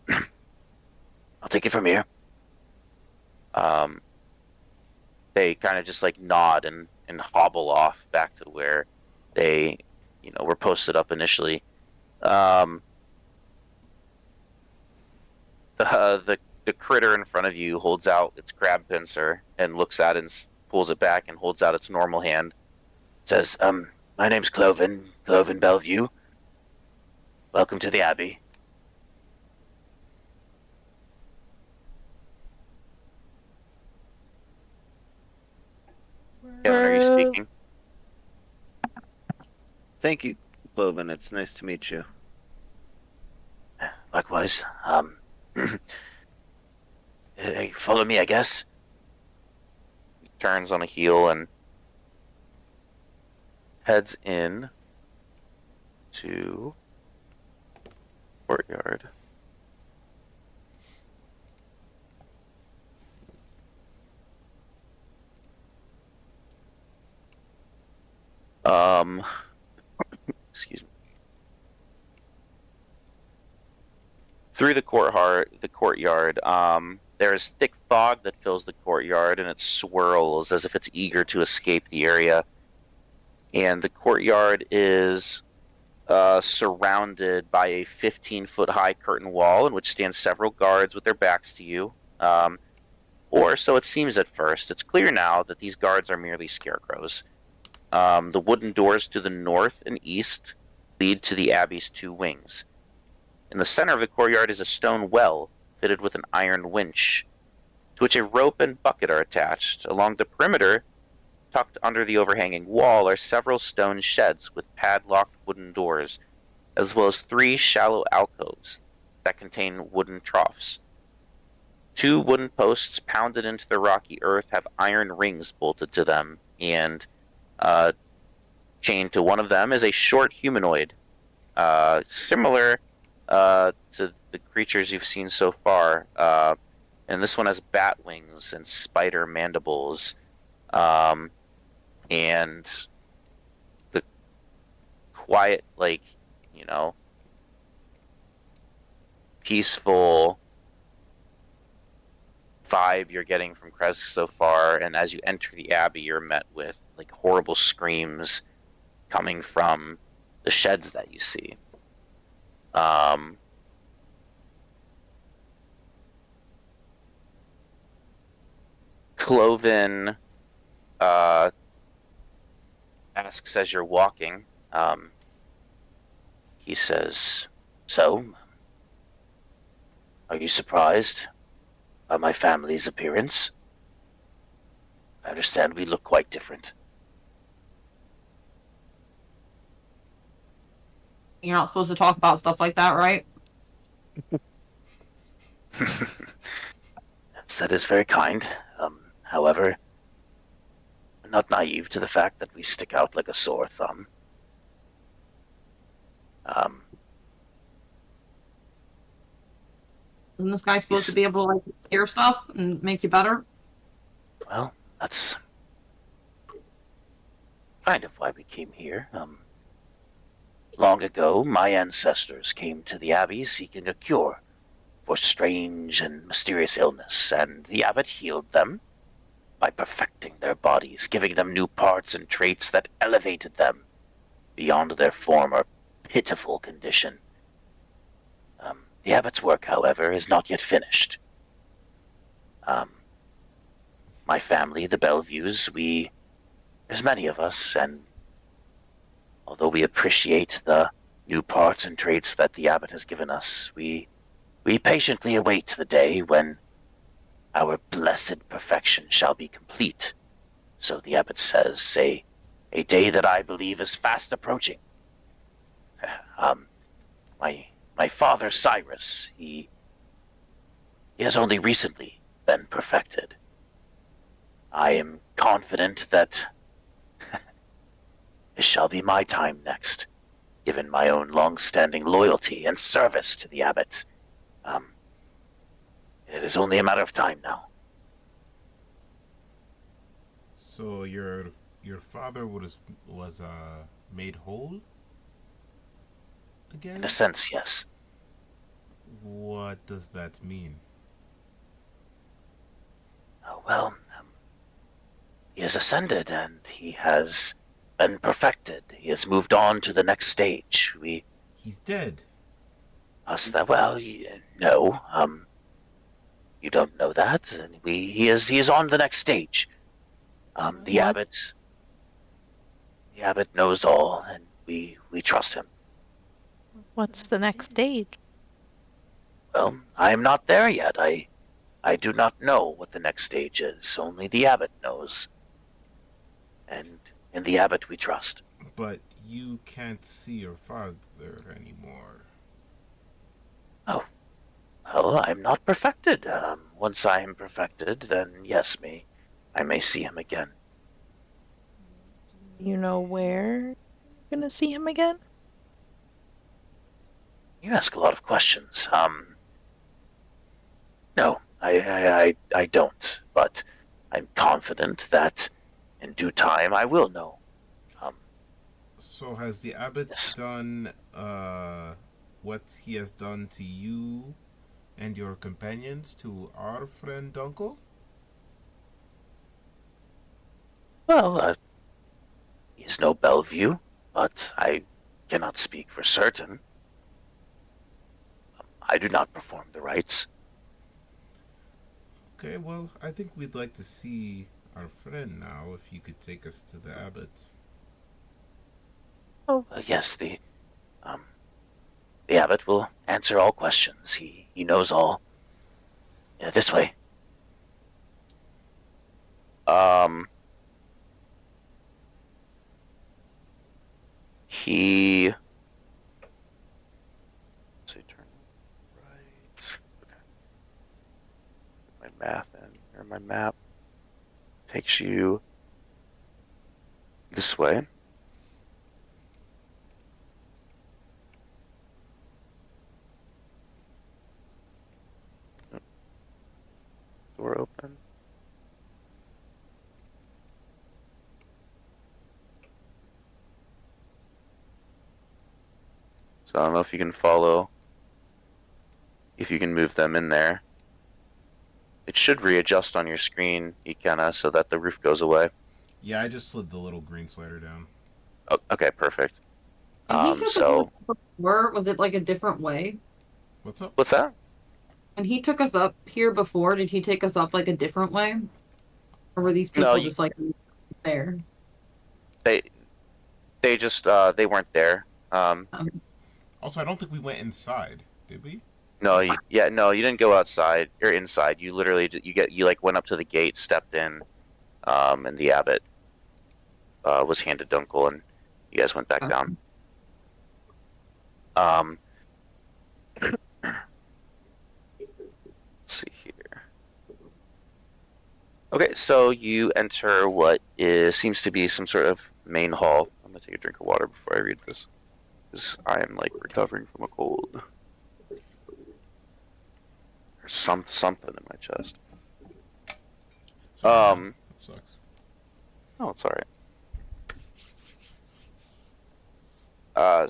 I'll take it from here. They kind of just like nod and hobble off back to where they, were posted up initially. The critter in front of you holds out its crab pincer and looks at it and pulls it back and holds out its normal hand. It says, my name's Cloven Bellevue. Welcome to the Abbey. Kevin, are you speaking? Thank you, Cloven. It's nice to meet you. Likewise. Follow me, I guess. He turns on a heel and heads in to courtyard. Excuse me. Through the courtyard, there is thick fog that fills the courtyard, and it swirls as if it's eager to escape the area. And the courtyard is surrounded by a 15-foot-high curtain wall in which stand several guards with their backs to you. Or so it seems at first. It's clear now that these guards are merely scarecrows. The wooden doors to the north and east lead to the Abbey's two wings. In the center of the courtyard is a stone well fitted with an iron winch, to which a rope and bucket are attached. Along the perimeter, tucked under the overhanging wall, are several stone sheds with padlocked wooden doors, as well as 3 shallow alcoves that contain wooden troughs. 2 wooden posts pounded into the rocky earth have iron rings bolted to them, and chained to one of them is a short humanoid, similar to the creatures you've seen so far. And this one has bat wings and spider mandibles. And the quiet, peaceful vibe you're getting from Kresk so far, and as you enter the Abbey, you're met with horrible screams coming from the sheds that you see. Cloven asks as you're walking. He says, "So, are you surprised by my family's appearance? I understand we look quite different." You're not supposed to talk about stuff like that, right? That is very kind. However, I'm not naive to the fact that we stick out like a sore thumb. Isn't this guy supposed to be able to hear stuff and make you better? Well, that's kind of why we came here. Long ago, my ancestors came to the Abbey seeking a cure for strange and mysterious illness, and the abbot healed them by perfecting their bodies, giving them new parts and traits that elevated them beyond their former pitiful condition. The abbot's work, however, is not yet finished. My family, the Bellevues, there's many of us, and although we appreciate the new parts and traits that the abbot has given us, we patiently await the day when our blessed perfection shall be complete. So the abbot says, a day that I believe is fast approaching. My father, Cyrus, he has only recently been perfected. I am confident that it shall be my time next, given my own long-standing loyalty and service to the abbot. It is only a matter of time now. So your father was made whole again? In a sense, yes. What does that mean? Oh, well, he has ascended and he has been perfected. He has moved on to the next stage. He's dead. No, you don't know that. And he is on the next stage. The What? abbot knows all, and we trust him. What's the next stage? Well, I am not there yet. I do not know what the next stage is. Only the abbot knows. And in the abbot we trust. But you can't see your father anymore. Oh, well, I'm not perfected. Once I am perfected, then yes, I may see him again. You know where you're gonna see him again? You ask a lot of questions. No, I don't. But I'm confident that in due time I will know. So has the abbot Yes. done what he has done to you and your companions to our friend Uncle? Well, he is no Bellevue, but I cannot speak for certain. I do not perform the rites. Okay, well, I think we'd like to see our friend now, if you could take us to the abbot. Yes, the abbot will answer all questions. He knows all. Yeah, this way. He. So turn right. Okay. My math in or my map takes you this way. Door open. So I don't know if you can follow, if you can move them in there. It should readjust on your screen, Ikenna, so that the roof goes away. Yeah, I just slid the little green slider down. Oh, okay, perfect. And he took So us before, was it like a different way? What's up? what's that? When he took us up here before, did he take us up like a different way? Or were these people No, just like there? They just they weren't there. Also, I don't think we went inside, did we? No, you didn't go outside or inside. You literally you like went up to the gate, stepped in, and the abbot was handed Dunkel, and you guys went back Okay. down. Let's see here. Okay, so you enter what seems to be some sort of main hall. I'm gonna take a drink of water before I read this, because I am like recovering from a cold. There's something in my chest. Sorry, man. That sucks. Oh, it's alright.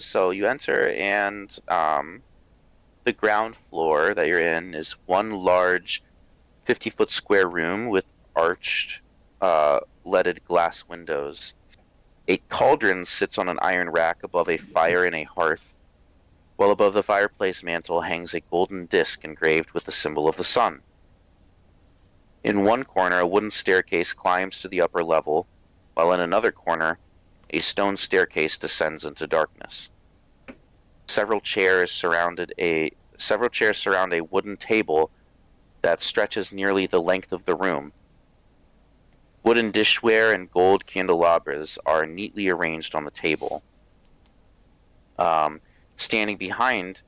So you enter, and the ground floor that you're in is one large 50-foot square room with arched, leaded glass windows. A cauldron sits on an iron rack above a fire in a hearth, while above the fireplace mantel hangs a golden disc engraved with the symbol of the sun. In one corner, a wooden staircase climbs to the upper level, while in another corner, a stone staircase descends into darkness. Several chairs surround a wooden table that stretches nearly the length of the room. Wooden dishware and gold candelabras are neatly arranged on the table. Standing behind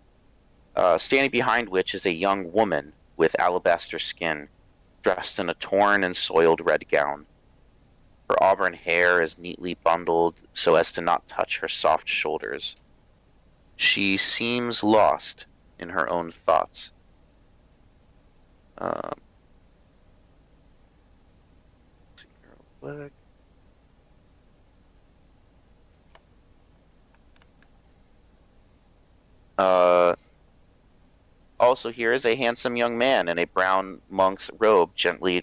which is a young woman with alabaster skin, dressed in a torn and soiled red gown. Her auburn hair is neatly bundled so as to not touch her soft shoulders. She seems lost in her own thoughts. See here real quick. Also, here is a handsome young man in a brown monk's robe. He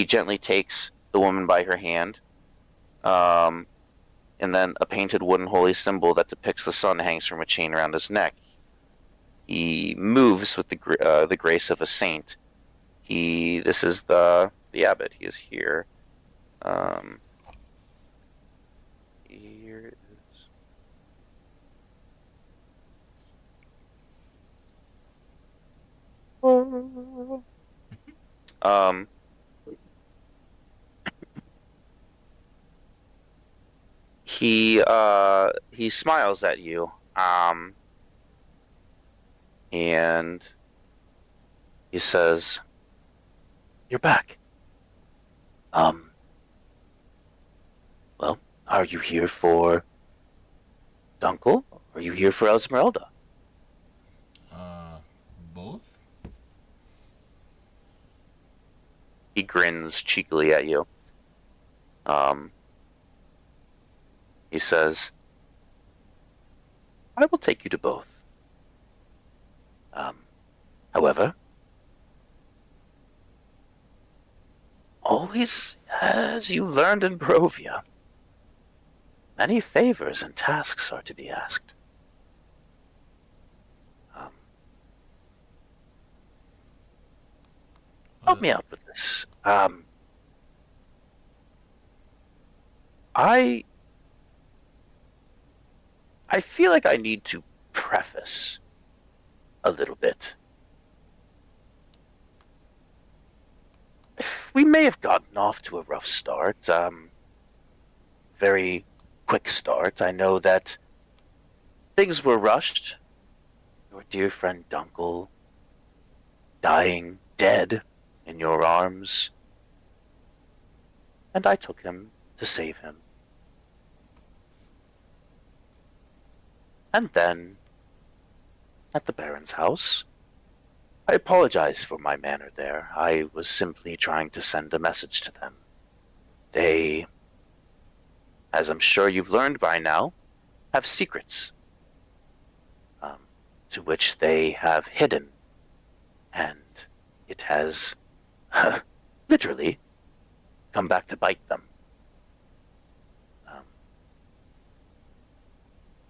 gently takes the woman by her hand, and then a painted wooden holy symbol that depicts the sun hangs from a chain around his neck. He moves with the grace of a saint. This is the abbot. He is here. Here is. He smiles at you. And he says, "You're back. Well, are you here for Dunkel? Or are you here for Esmeralda?" Both? He grins cheekily at you. He says, "I will take you to both. However, always as you learned in Barovia, many favors and tasks are to be asked. Help me out with this. I feel like I need to preface a little bit. We may have gotten off to a rough start. Very quick start. I know that things were rushed. Your dear friend Dunkel dying dead in your arms. And I took him to save him. And then, at the Baron's house, I apologize for my manner there. I was simply trying to send a message to them. They, as I'm sure you've learned by now, have secrets, to which they have hidden, and it has literally come back to bite them.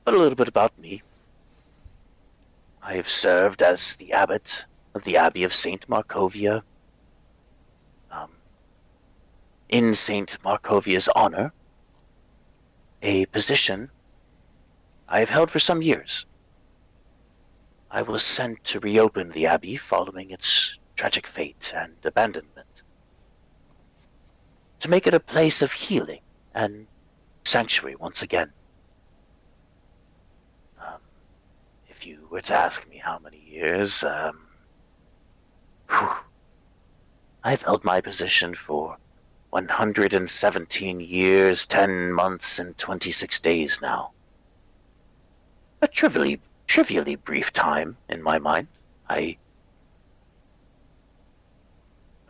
But a little bit about me. I have served as the abbot of the Abbey of St. Markovia. In St. Markovia's honor, a position I have held for some years. I was sent to reopen the Abbey following its tragic fate and abandonment, to make it a place of healing and sanctuary once again. If you were to ask me how many years, I've held my position for 117 years, 10 months, and 26 days now. A trivially brief time in my mind. I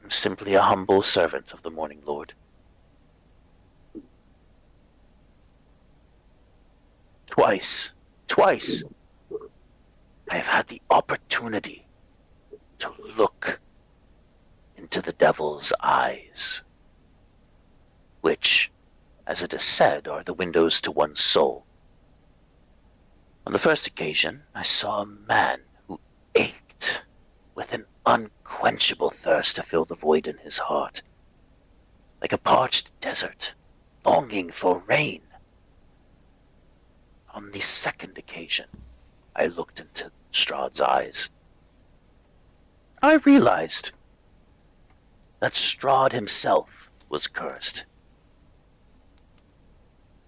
am simply a humble servant of the Morning Lord. Twice, I have had the opportunity to look into the devil's eyes, which, as it is said, are the windows to one's soul. On the first occasion, I saw a man who ached with an unquenchable thirst to fill the void in his heart, like a parched desert, longing for rain. On the second occasion, I looked into Strahd's eyes. I realized that Strahd himself was cursed.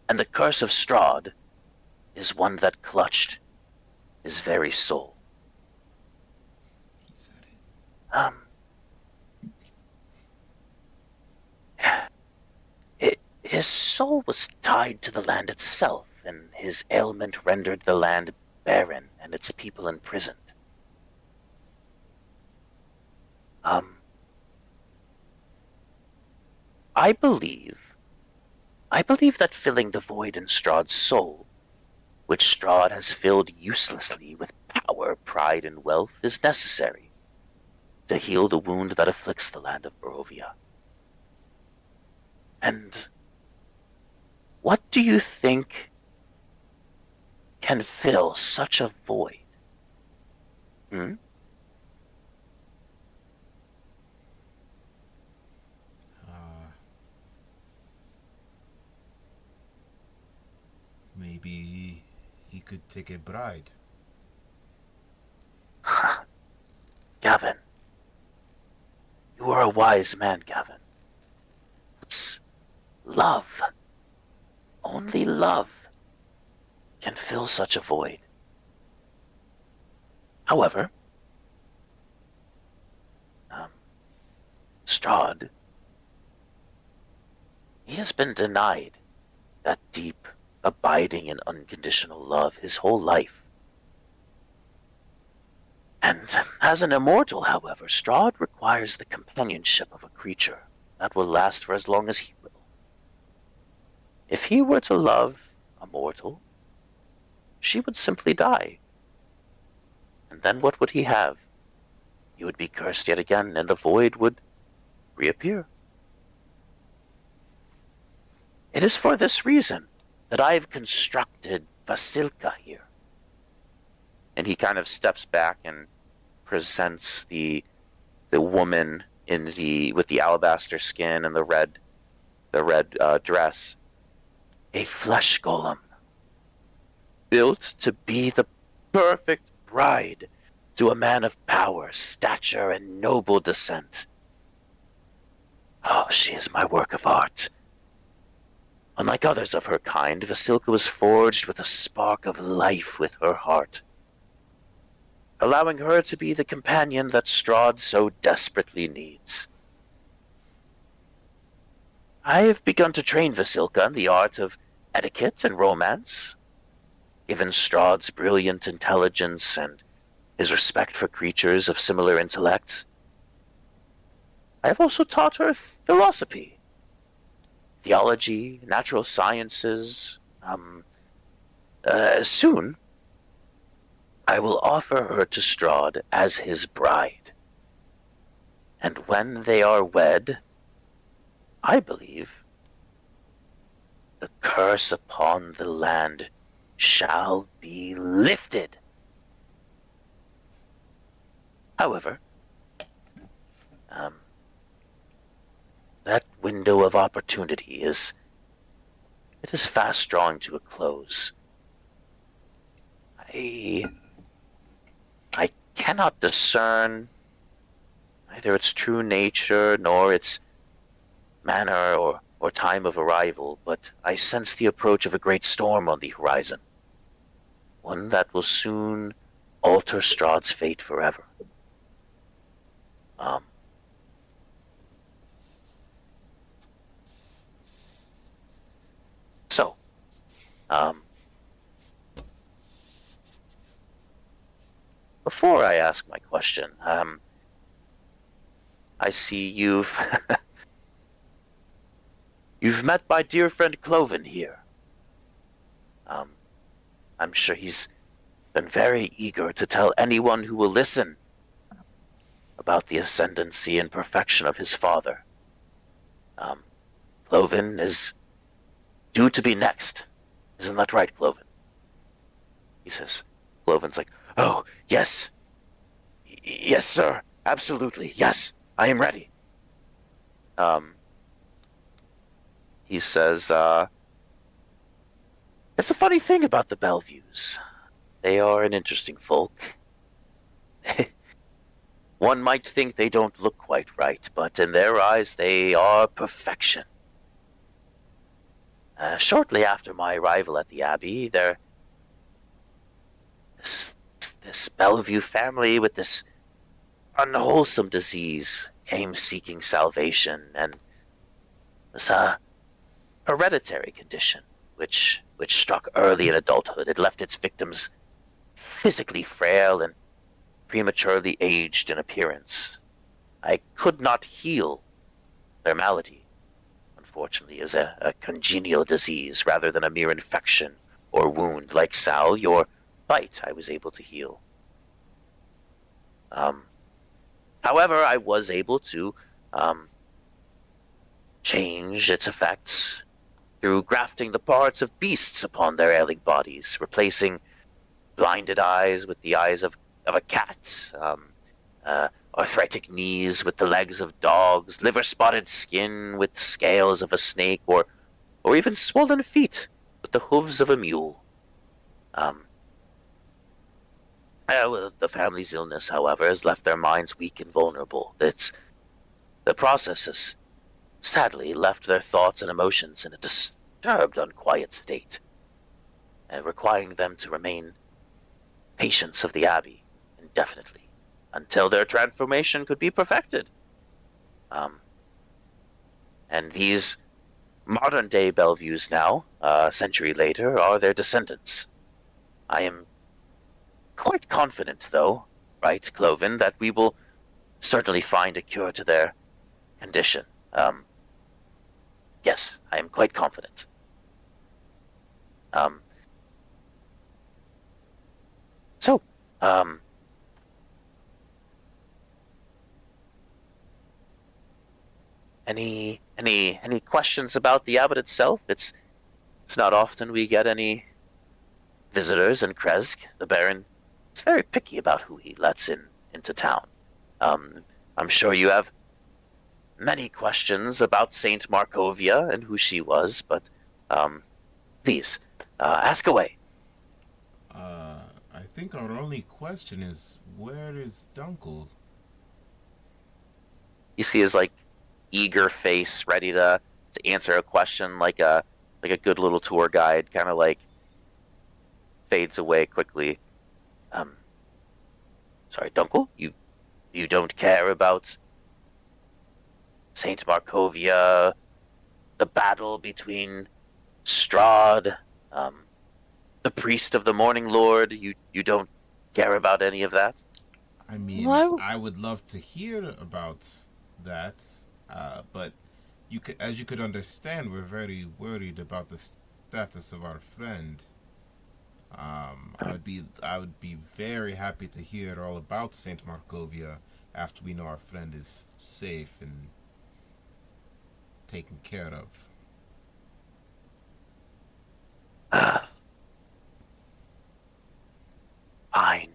And the curse of Strahd is one that clutched his very soul. He said it. His soul was tied to the land itself, and his ailment rendered the land barren and its people imprisoned. I believe that filling the void in Strahd's soul, which Strahd has filled uselessly with power, pride, and wealth, is necessary to heal the wound that afflicts the land of Barovia. And what do you think can fill such a void? Hmm? Maybe he could take a bride. Gavin, you are a wise man, Gavin. It's love. Only love can fill such a void. However, Strahd, he has been denied that deep, abiding, and unconditional love his whole life. And as an immortal, however, Strahd requires the companionship of a creature that will last for as long as he will. If he were to love a mortal, she would simply die. And then what would he have? He would be cursed yet again, and the void would reappear. It is for this reason that I've constructed Vasilka here. And he kind of steps back and presents the woman with the alabaster skin and the red dress, a flesh golem, built to be the perfect bride to a man of power, stature, and noble descent. Oh, she is my work of art. Unlike others of her kind, Vasilka was forged with a spark of life with her heart, allowing her to be the companion that Strahd so desperately needs. I have begun to train Vasilka in the art of etiquette and romance. Given Strahd's brilliant intelligence and his respect for creatures of similar intellect, I have also taught her philosophy, theology, natural sciences. Soon, I will offer her to Strahd as his bride. And when they are wed, I believe the curse upon the land shall be lifted. However, that window of opportunity is fast drawing to a close. I cannot discern neither its true nature nor its manner or time of arrival, but I sense the approach of a great storm on the horizon, one that will soon alter Strahd's fate forever. So, before I ask my question, I see you've met my dear friend Cloven here. I'm sure he's been very eager to tell anyone who will listen about the ascendancy and perfection of his father. Cloven is due to be next. Isn't that right, Cloven? He says. Cloven's like, oh, yes. Yes, sir. Absolutely. Yes, I am ready. He says, it's a funny thing about the Belleviews. They are an interesting folk. One might think they don't look quite right, but in their eyes they are perfection. Shortly after my arrival at the Abbey, this Bellevue family with this unwholesome disease came seeking salvation, and was hereditary condition, which struck early in adulthood. It left its victims physically frail and prematurely aged in appearance. I could not heal their malady. Unfortunately, it was a congenial disease rather than a mere infection or wound like Sal. Your bite I was able to heal. However, I was able to change its effects through grafting the parts of beasts upon their ailing bodies, replacing blinded eyes with the eyes of a cat, arthritic knees with the legs of dogs, liver-spotted skin with the scales of a snake, or even swollen feet with the hooves of a mule. The family's illness, however, has left their minds weak and vulnerable. The process has sadly left their thoughts and emotions in a disturbed, unquiet state, requiring them to remain patients of the Abbey indefinitely until their transformation could be perfected. And these modern-day Bellevues now, a century later, are their descendants. I am quite confident, though, right, Cloven, that we will certainly find a cure to their condition. Yes, I am quite confident. Any questions about the abbot itself? It's not often we get any visitors in Kresk. The Baron is very picky about who he lets into town. I'm sure you have many questions about Saint Markovia and who she was, but please ask away. I think our only question is, where is Dunkel? You see his eager face, ready to answer a question, like a good little tour guide, kind of fades away quickly. Sorry, Dunkel, you don't care about Saint Markovia, the battle between Strahd, the priest of the Morning Lord? You don't care about any of that? I mean, Well, I would love to hear about that, but as you could understand, we're very worried about the status of our friend. I would be very happy to hear all about Saint Markovia after we know our friend is safe and taken care of. Fine.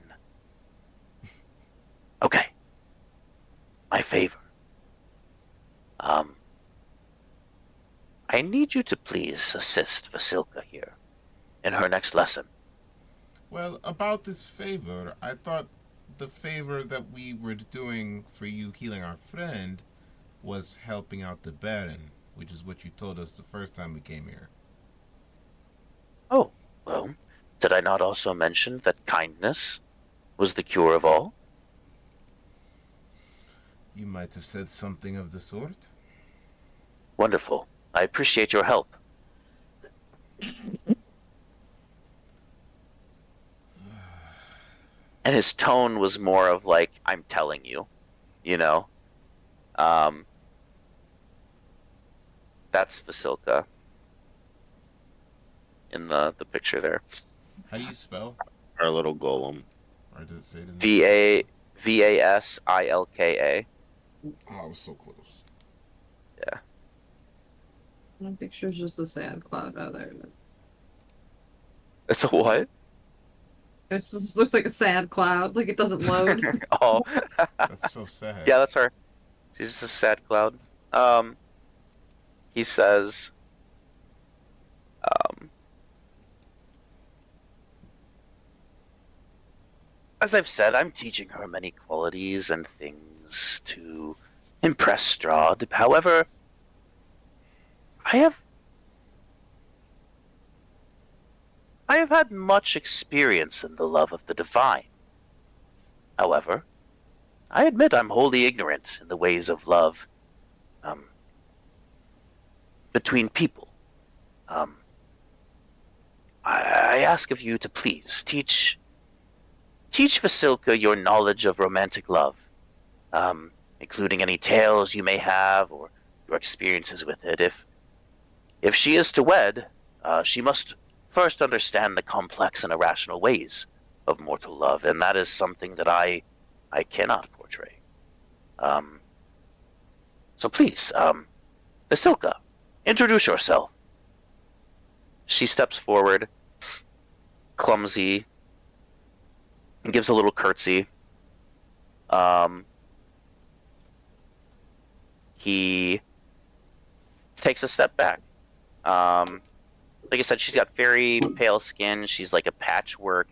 Okay. My favor. I need you to please assist Vasilka here in her next lesson. Well, about this favor, I thought the favor that we were doing for you healing our friend was helping out the Baron, which is what you told us the first time we came here. Oh, well, did I not also mention that kindness was the cure of all? You might have said something of the sort. Wonderful. I appreciate your help. And his tone was more of I'm telling you, you know? That's Vasilka in the picture there. How do you spell? Our little golem. Or did it say it in the... Vasilka. Oh, I was so close. Yeah. My picture's just a sad cloud out there. It's a what? It just looks like a sad cloud, like it doesn't load. Oh. That's so sad. Yeah, that's her. She's just a sad cloud. He says, as I've said, I'm teaching her many qualities and things to impress Strahd. However, I have had much experience in the love of the divine. However, I admit I'm wholly ignorant in the ways of love between people. Um, I ask of you to please teach Vasilka your knowledge of romantic love, including any tales you may have or your experiences with it. If she is to wed, she must first understand the complex and irrational ways of mortal love, and that is something that I cannot portray. Um, so please, Vasilka, introduce yourself. She steps forward, clumsy, and gives a little curtsy. Um, he takes a step back. Like I said, she's got very pale skin. She's like a patchwork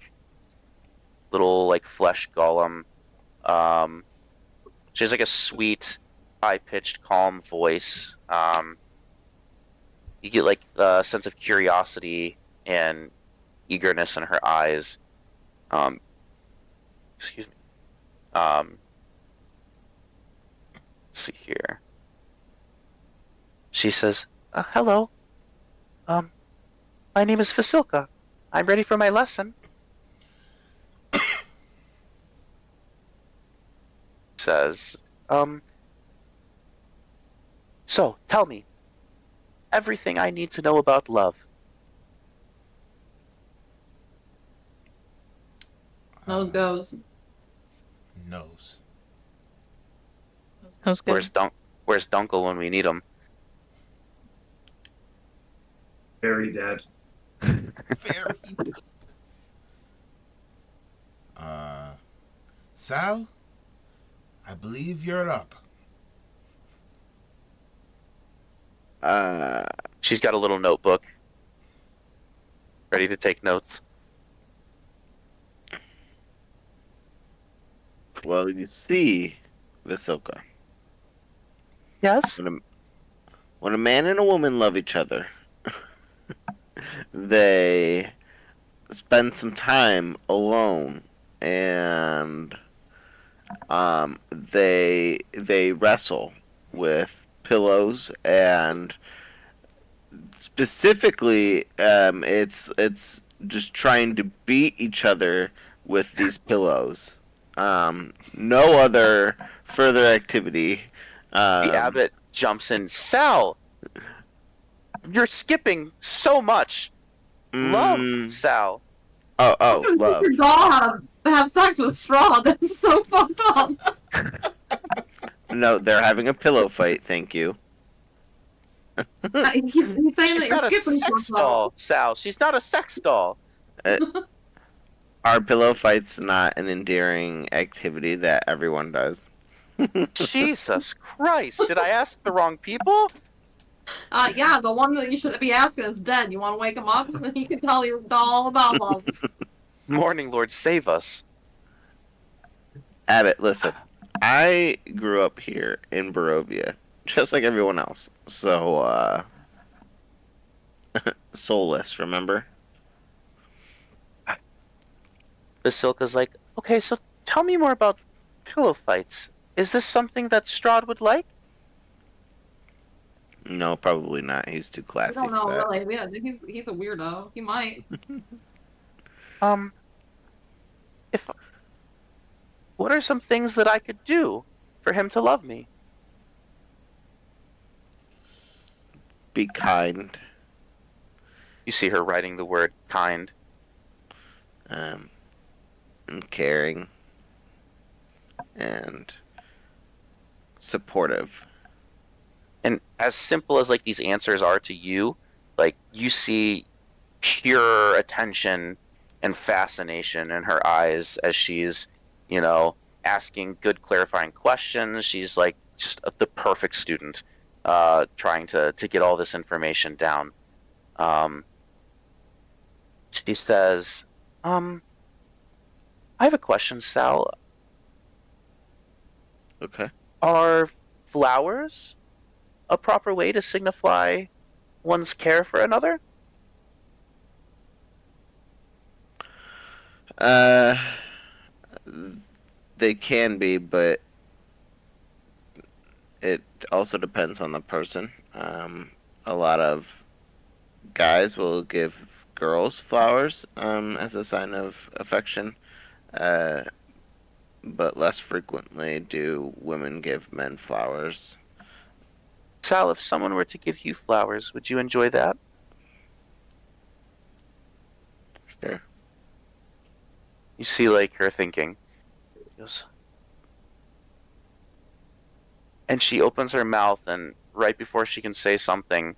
little like flesh golem. Um, she has like a sweet, high pitched, calm voice. You get like a sense of curiosity and eagerness in her eyes. Um, excuse me. Let's see here. She says, "Hello. Um, my name is Vasilka. I'm ready for my lesson." Says, so tell me everything I need to know about love. Nose goes. Nose. That was good. Where's Dunkel when we need him? Very dead. Very. Sal, I believe you're up. She's got a little notebook ready to take notes. Well, you see, Vasilka, Yes? when a man and a woman love each other, they spend some time alone, and they wrestle with pillows, and specifically, it's just trying to beat each other with these pillows. No other further activity. The abbot jumps in. Sal, you're skipping so much. Love, mm, Sal. oh, love. Your doll how to have sex with Strahd. That's so fucked up. No, they're having a pillow fight. Thank you. He's saying She's that not you're a skipping sex stuff. doll, Sal. She's not a sex doll. Are pillow fights not an endearing activity that everyone does? Jesus Christ. Did I ask the wrong people? Yeah, the one that you should be asking is dead. You want to wake him up so that he can tell your doll all about love. Morning, Lord, save us. Abbott, listen. I grew up here in Barovia, just like everyone else. So, soulless, remember? Vasilka's like, okay, so tell me more about pillow fights. Is this something that Strahd would like? No, probably not. He's too I classy don't for know, that. really. Yeah, he's a weirdo. He might. Um, if what are some things that I could do for him to love me? Be kind, You see her writing the word kind. and caring, and supportive. And as simple as like these answers are to you, like you see pure attention and fascination in her eyes as she's, asking good clarifying questions. She's like just the perfect student, trying to get all this information down. Um, she says, I have a question, Sal. Okay. Are flowers a proper way to signify one's care for another? Uh, they can be, but it also depends on the person. A lot of guys will give girls flowers as a sign of affection, uh, but less frequently do women give men flowers. Sal, if someone were to give you flowers, would you enjoy that? Sure. You see, like, her thinking. She goes, and she opens her mouth, and right before she can say something,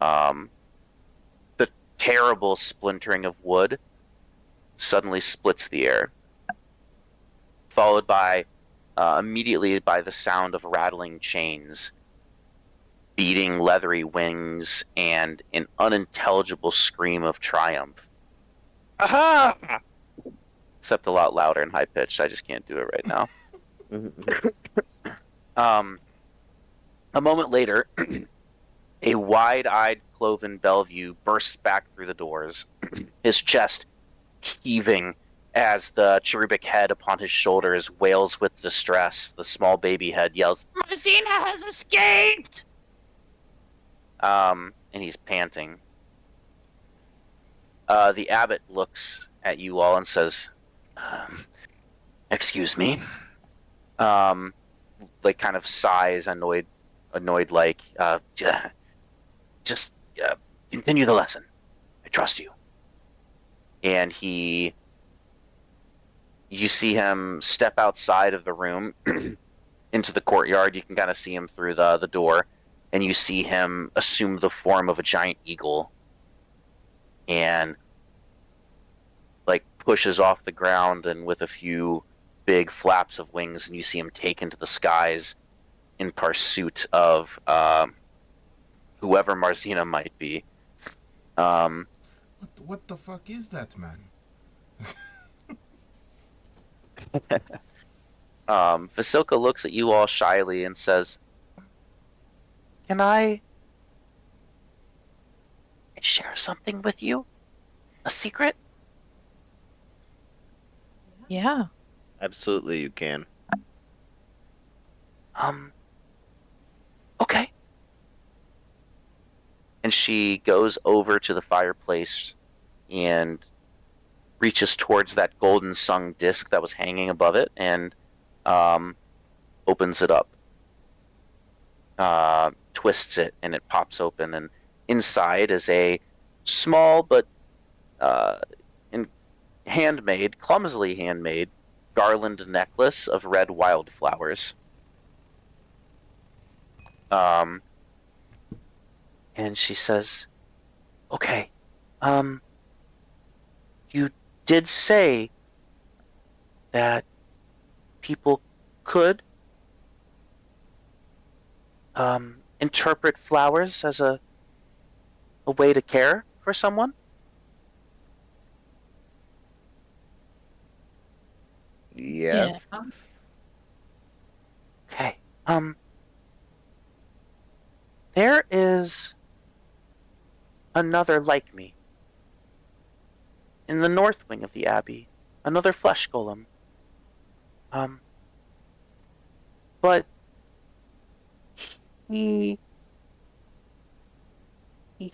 um, the terrible splintering of wood suddenly splits the air, followed by immediately by the sound of rattling chains, beating leathery wings, and an unintelligible scream of triumph. Aha! Except a lot louder and high pitched. I just can't do it right now. A moment later, a wide-eyed Cloven Bellevue bursts back through the doors, his chest heaving as the cherubic head upon his shoulders wails with distress. The small baby head yells, "Marcina has escaped!" And he's panting. The abbot looks at you all and says, "Excuse me." Like kind of sighs, annoyed, like, just continue the lesson. I trust you. And you see him step outside of the room into the courtyard. You can kind of see him through the door, and you see him assume the form of a giant eagle and like pushes off the ground, and with a few big flaps of wings, and you see him take into the skies in pursuit of whoever Marcina might be. What the fuck is that, man? Vasilka looks at you all shyly and says, "Can I share something with you? A secret?" Yeah. Absolutely, you can. Okay. And she goes over to the fireplace and reaches towards that golden sung disc that was hanging above it and opens it up. Twists it, and it pops open, and inside is a small but clumsily handmade garland necklace of red wildflowers. And she says, "Okay, you did say that people could interpret flowers as a way to care for someone?" Yes. Okay. There is another like me in the north wing of the abbey, another flesh golem. But he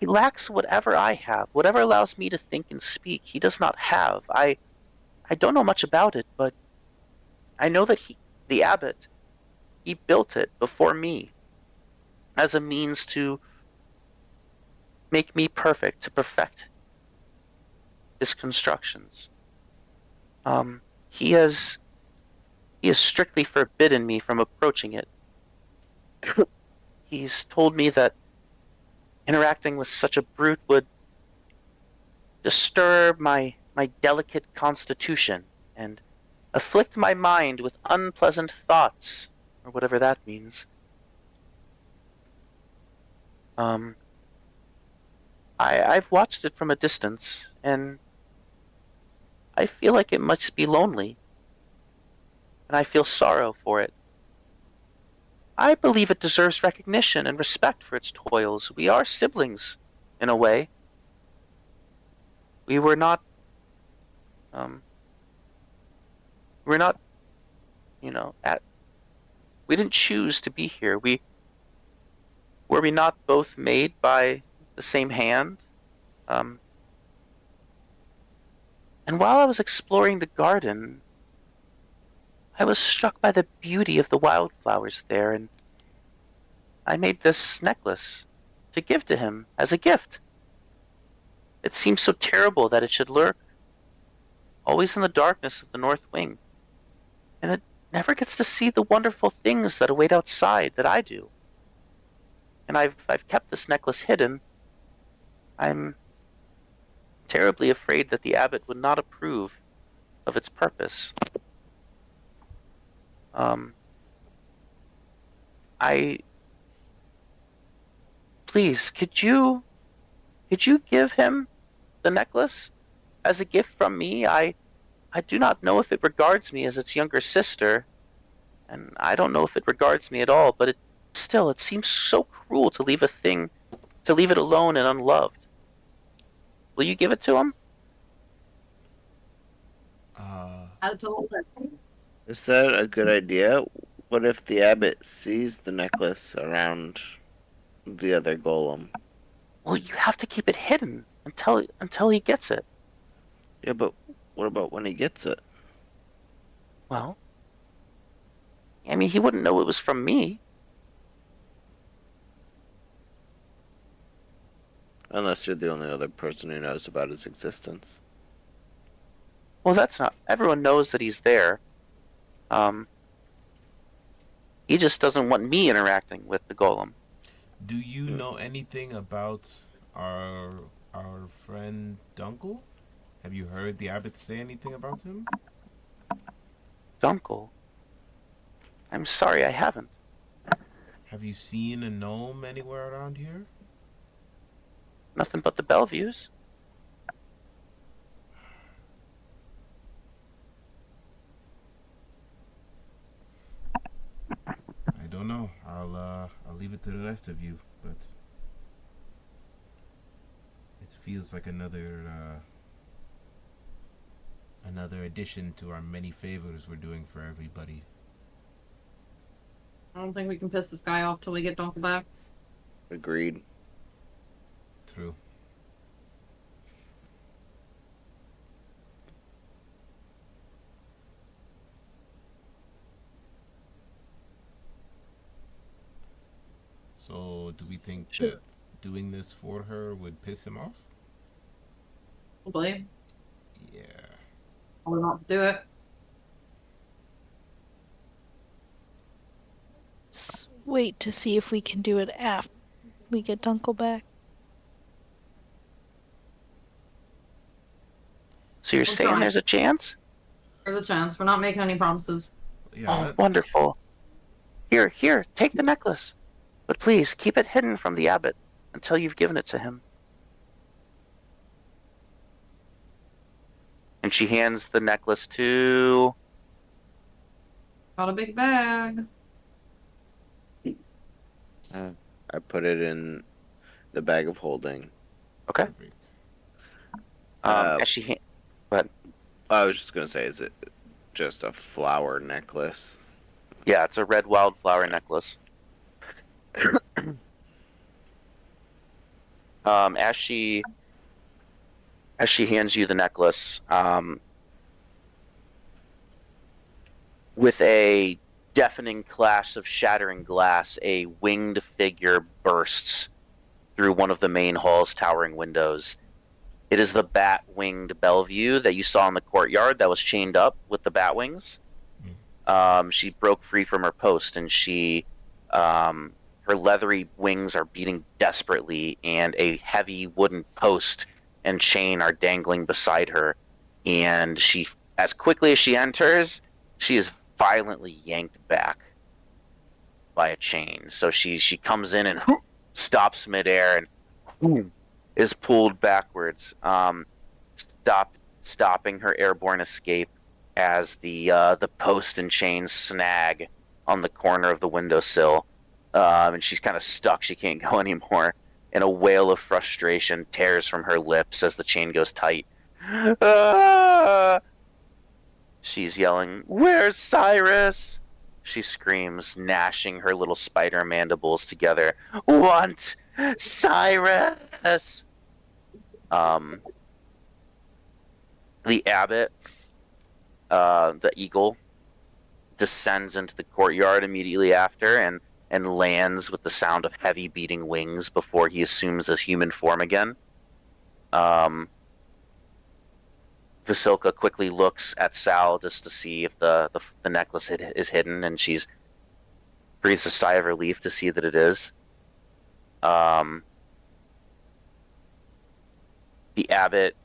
lacks whatever I have, whatever allows me to think and speak. He does not have. I don't know much about it, but I know that the abbot, he built it before me as a means to make me perfect, to perfect his constructions. He has strictly forbidden me from approaching it. He's told me that interacting with such a brute would disturb my delicate constitution and afflict my mind with unpleasant thoughts, or whatever that means. I've watched it from a distance, and I feel like it must be lonely, and I feel sorrow for it. I believe it deserves recognition and respect for its toils. We are siblings, in a way. We were not, we're not, we didn't choose to be here. Were we not both made by the same hand. And while I was exploring the garden, I was struck by the beauty of the wildflowers there, and I made this necklace to give to him as a gift. It seems so terrible that it should lurk always in the darkness of the north wing, and it never gets to see the wonderful things that await outside that I do. And I've kept this necklace hidden. I'm terribly afraid that the abbot would not approve of its purpose. I please could you give him the necklace as a gift from me? I do not know if it regards me as its younger sister, and I don't know if it regards me at all, but it seems so cruel to leave it alone and unloved. Will you give it to him? Add it to the list. Is that a good idea? What if the abbot sees the necklace around the other golem? Well, you have to keep it hidden until he gets it. Yeah, but what about when he gets it? Well, I mean, he wouldn't know it was from me. Unless you're the only other person who knows about his existence. Well, that's not. Everyone knows that he's there. He just doesn't want me interacting with the golem. Do you know anything about our friend Dunkel? Have you heard the abbot say anything about him? Dunkel? I'm sorry, I haven't. Have you seen a gnome anywhere around here? Nothing but the Bellevues. I don't know. I'll leave it to the rest of you, but it feels like another addition to our many favors we're doing for everybody. I don't think we can piss this guy off till we get Dunkel back. Agreed. True. So, do we think that doing this for her would piss him off? Probably. Yeah. Or not do it. Let's wait to see if we can do it after we get Dunkel back. So you're We'll saying try. there's a chance? There's a chance. We're not making any promises. Yeah. Oh, wonderful. Here, take the necklace. But please, keep it hidden from the abbot until you've given it to him. And she hands the necklace to... Got a big bag. I put it in the bag of holding. Okay. Perfect. As she... But I was just gonna say, is it just a flower necklace? yeah, it's a red wildflower necklace. As she hands you the necklace, with a deafening clash of shattering glass, a winged figure bursts through one of the main hall's towering windows. It is the bat-winged Bellevue that you saw in the courtyard that was chained up with the bat wings. She broke free from her post, and her leathery wings are beating desperately, and a heavy wooden post and chain are dangling beside her. And she, as quickly as she enters, she is violently yanked back by a chain. So she comes in and stops midair and is pulled backwards, stopping her airborne escape as the post and chain snag on the corner of the windowsill. And she's kind of stuck. She can't go anymore. And a wail of frustration tears from her lips as the chain goes tight. Ah! She's yelling, "Where's Cyrus?" She screams, gnashing her little spider mandibles together. "Want Cyrus! The abbot, the eagle, descends into the courtyard immediately after and lands with the sound of heavy beating wings before he assumes his human form again. Vasilka quickly looks at Sal just to see if the necklace is hidden, and she's breathes a sigh of relief to see that it is. The abbot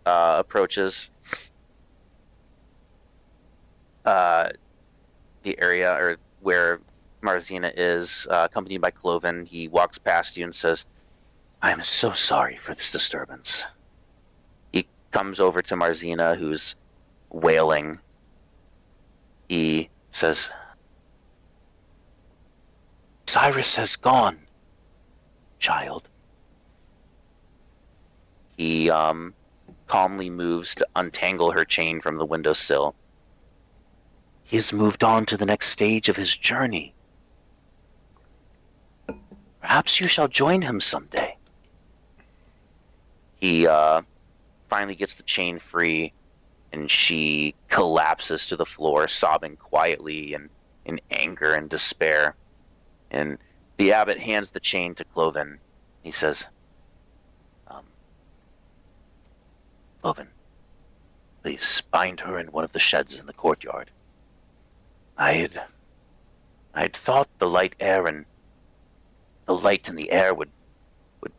approaches the area or where Marzina is, accompanied by Cloven. He walks past you and says, "I am so sorry for this disturbance." He comes over to Marzina, who's wailing. He says, "Cyrus has gone, child." He calmly moves to untangle her chain from the windowsill. "He has moved on to the next stage of his journey. Perhaps you shall join him someday." He finally gets the chain free, and she collapses to the floor, sobbing quietly and in anger and despair. And the abbot hands the chain to Cloven. He says, "Cloven, please bind her in one of the sheds in the courtyard. I had thought the light in the air would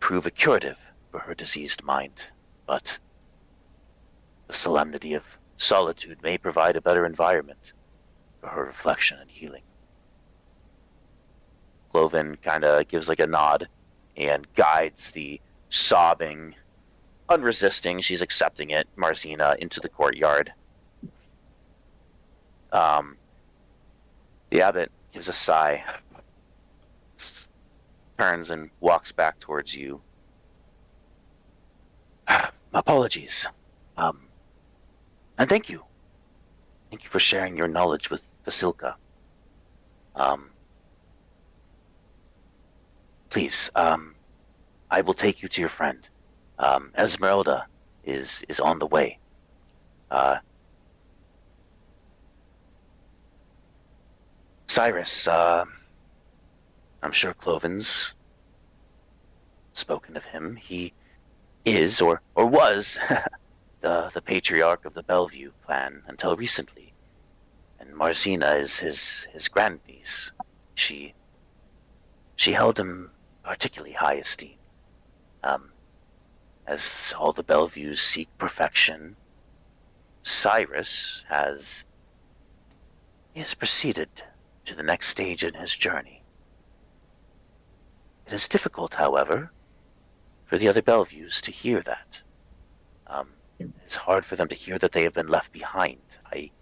prove a curative for her diseased mind, but the solemnity of solitude may provide a better environment for her reflection and healing." Cloven kind of gives like a nod and guides the sobbing, unresisting, she's accepting it, Marzina into the courtyard. The abbot gives a sigh, turns and walks back towards you. "Apologies. And thank you. Thank you for sharing your knowledge with Vasilka. Please, I will take you to your friend. Esmeralda is on the way. Cyrus, I'm sure Cloven's spoken of him. He is, or was, the patriarch of the Bellevue clan until recently. And Marzina is his grandniece. She held him particularly high esteem. As all the Bellevues seek perfection, Cyrus has proceeded to the next stage in his journey. It is difficult, however, for the other Bellevues to hear that. It's hard for them to hear that they have been left behind. I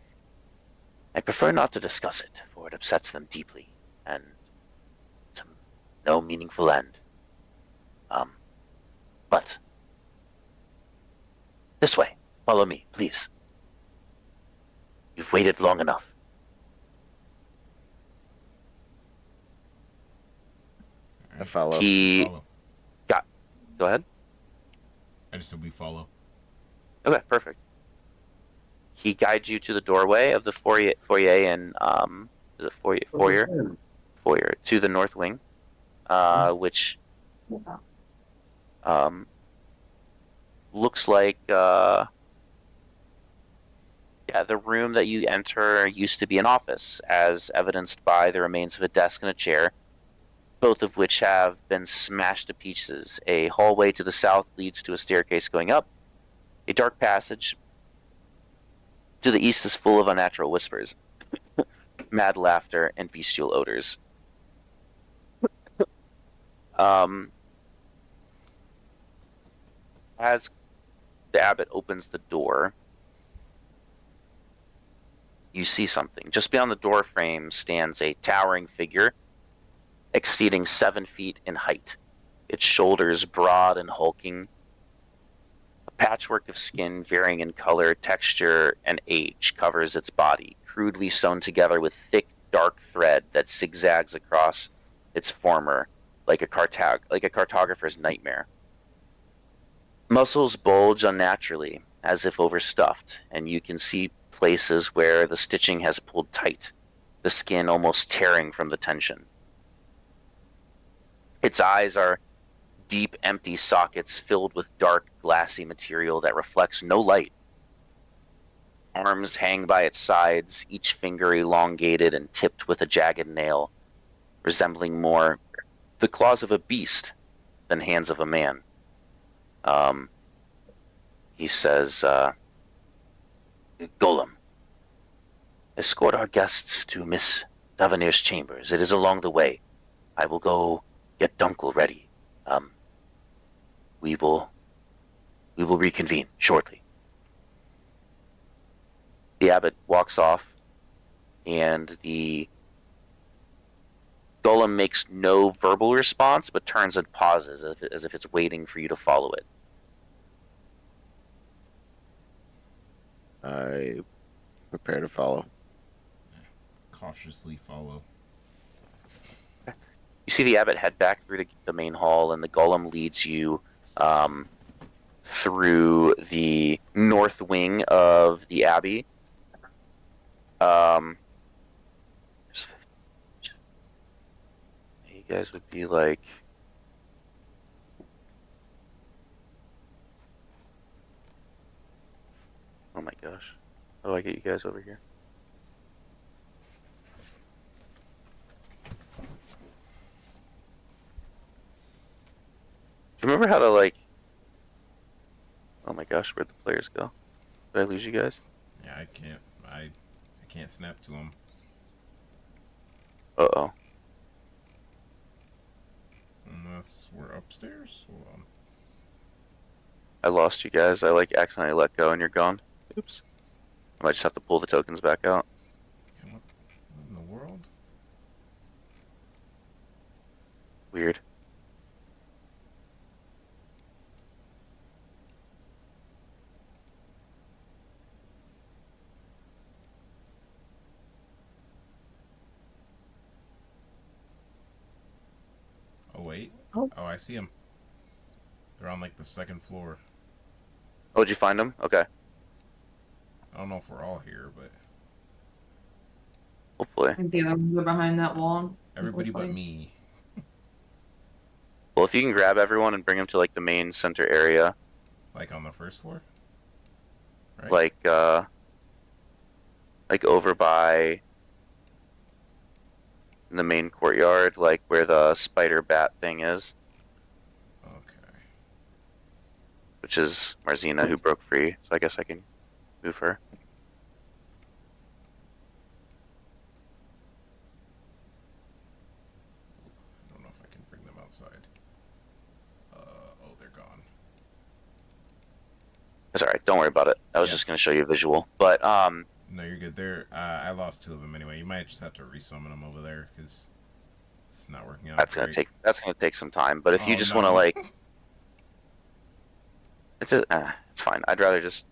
prefer not to discuss it, for it upsets them deeply, and to no meaningful end. But this way, follow me, please. You've waited long enough. I follow. Follow. Go ahead. I just said we follow. Okay, perfect. He guides you to the doorway of the foyer and is it foyer to the north wing, which looks like the room that you enter used to be an office, as evidenced by the remains of a desk and a chair, both of which have been smashed to pieces. A hallway to the south leads to a staircase going up. A dark passage to the east is full of unnatural whispers, mad laughter, and bestial odors. As the abbot opens the door, you see something. Just beyond the door frame stands a towering figure exceeding 7 feet in height, its shoulders broad and hulking. A patchwork of skin varying in color, texture, and age covers its body, crudely sewn together with thick, dark thread that zigzags across its former, like a cartographer's nightmare. Muscles bulge unnaturally, as if overstuffed, and you can see places where the stitching has pulled tight, the skin almost tearing from the tension. Its eyes are deep, empty sockets filled with dark, glassy material that reflects no light. Arms hang by its sides, each finger elongated and tipped with a jagged nail, resembling more the claws of a beast than hands of a man. He says, Golem, escort our guests to Miss Davenir's chambers. It is along the way. I will go get Dunkel ready. We will reconvene shortly. The abbot walks off, and the golem makes no verbal response, but turns and pauses as if it's waiting for you to follow it. I prepare to follow. Cautiously follow. You see the abbot head back through the main hall, and the golem leads you through the north wing of the abbey. You guys would be like, oh my gosh, how do I get you guys over here? Do you remember how to like? Oh my gosh, where'd the players go? Did I lose you guys? Yeah, I can't snap to him. Uh-oh. Unless we're upstairs. Hold on. I lost you guys. I like accidentally let go and you're gone. Oops. I might just have to pull the tokens back out. Yeah, what in the world? Weird. Oh wait. Oh. Oh, I see them. They're on like the second floor. Oh, did you find them? Okay. I don't know if we're all here, but Hopefully. I think the other ones are behind that wall. everybody but me. Well, if you can grab everyone and bring them to like the main center area, Like on the first floor? Right? like over by the main courtyard, like where the spider bat thing is, Okay. which is Marzina who broke free. So I guess I can move her. I don't know if I can bring them outside. Oh, they're gone. That's alright, don't worry about it. I was Yeah. just gonna show you a visual. But No, you're good. They're I lost 2 of them anyway. You might just have to resummon them over there because it's not working out. that's gonna take some time. But if you Oh, just no. wanna like it's fine. I'd rather just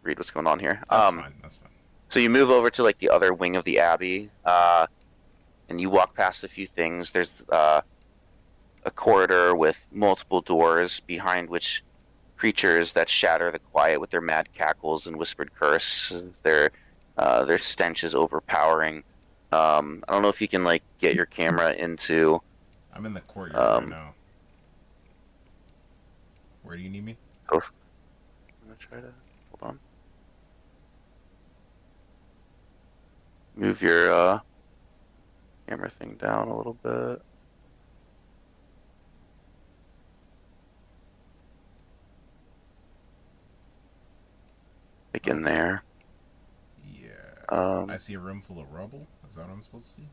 read what's going on here. That's fine. That's fine. So you move over to like the other wing of the abbey, and you walk past a few things. There's a corridor with multiple doors behind which creatures that shatter the quiet with their mad cackles and whispered curse. Their stench is overpowering. I don't know if you can like get your camera into. I'm in the courtyard right Um, now. Where do you need me? I'm gonna try to hold on. Move your camera thing down a little bit. Like in there. Yeah. I see a room full of rubble. Is that what I'm supposed to see?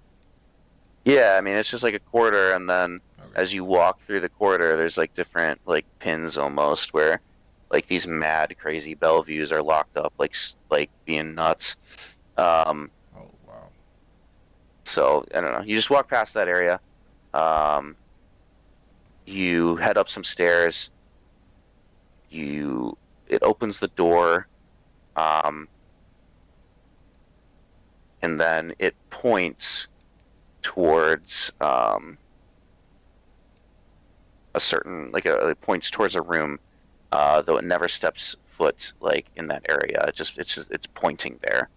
Yeah, I mean it's just like a corridor, and then Okay. as you walk through the corridor, there's like different like pins almost where like these mad crazy Bellevues are locked up like being nuts. Oh wow. So I don't know. You just walk past that area. You head up some stairs. It opens the door, and then it points towards a certain it points towards a room, though it never steps foot like in that area. It's pointing there.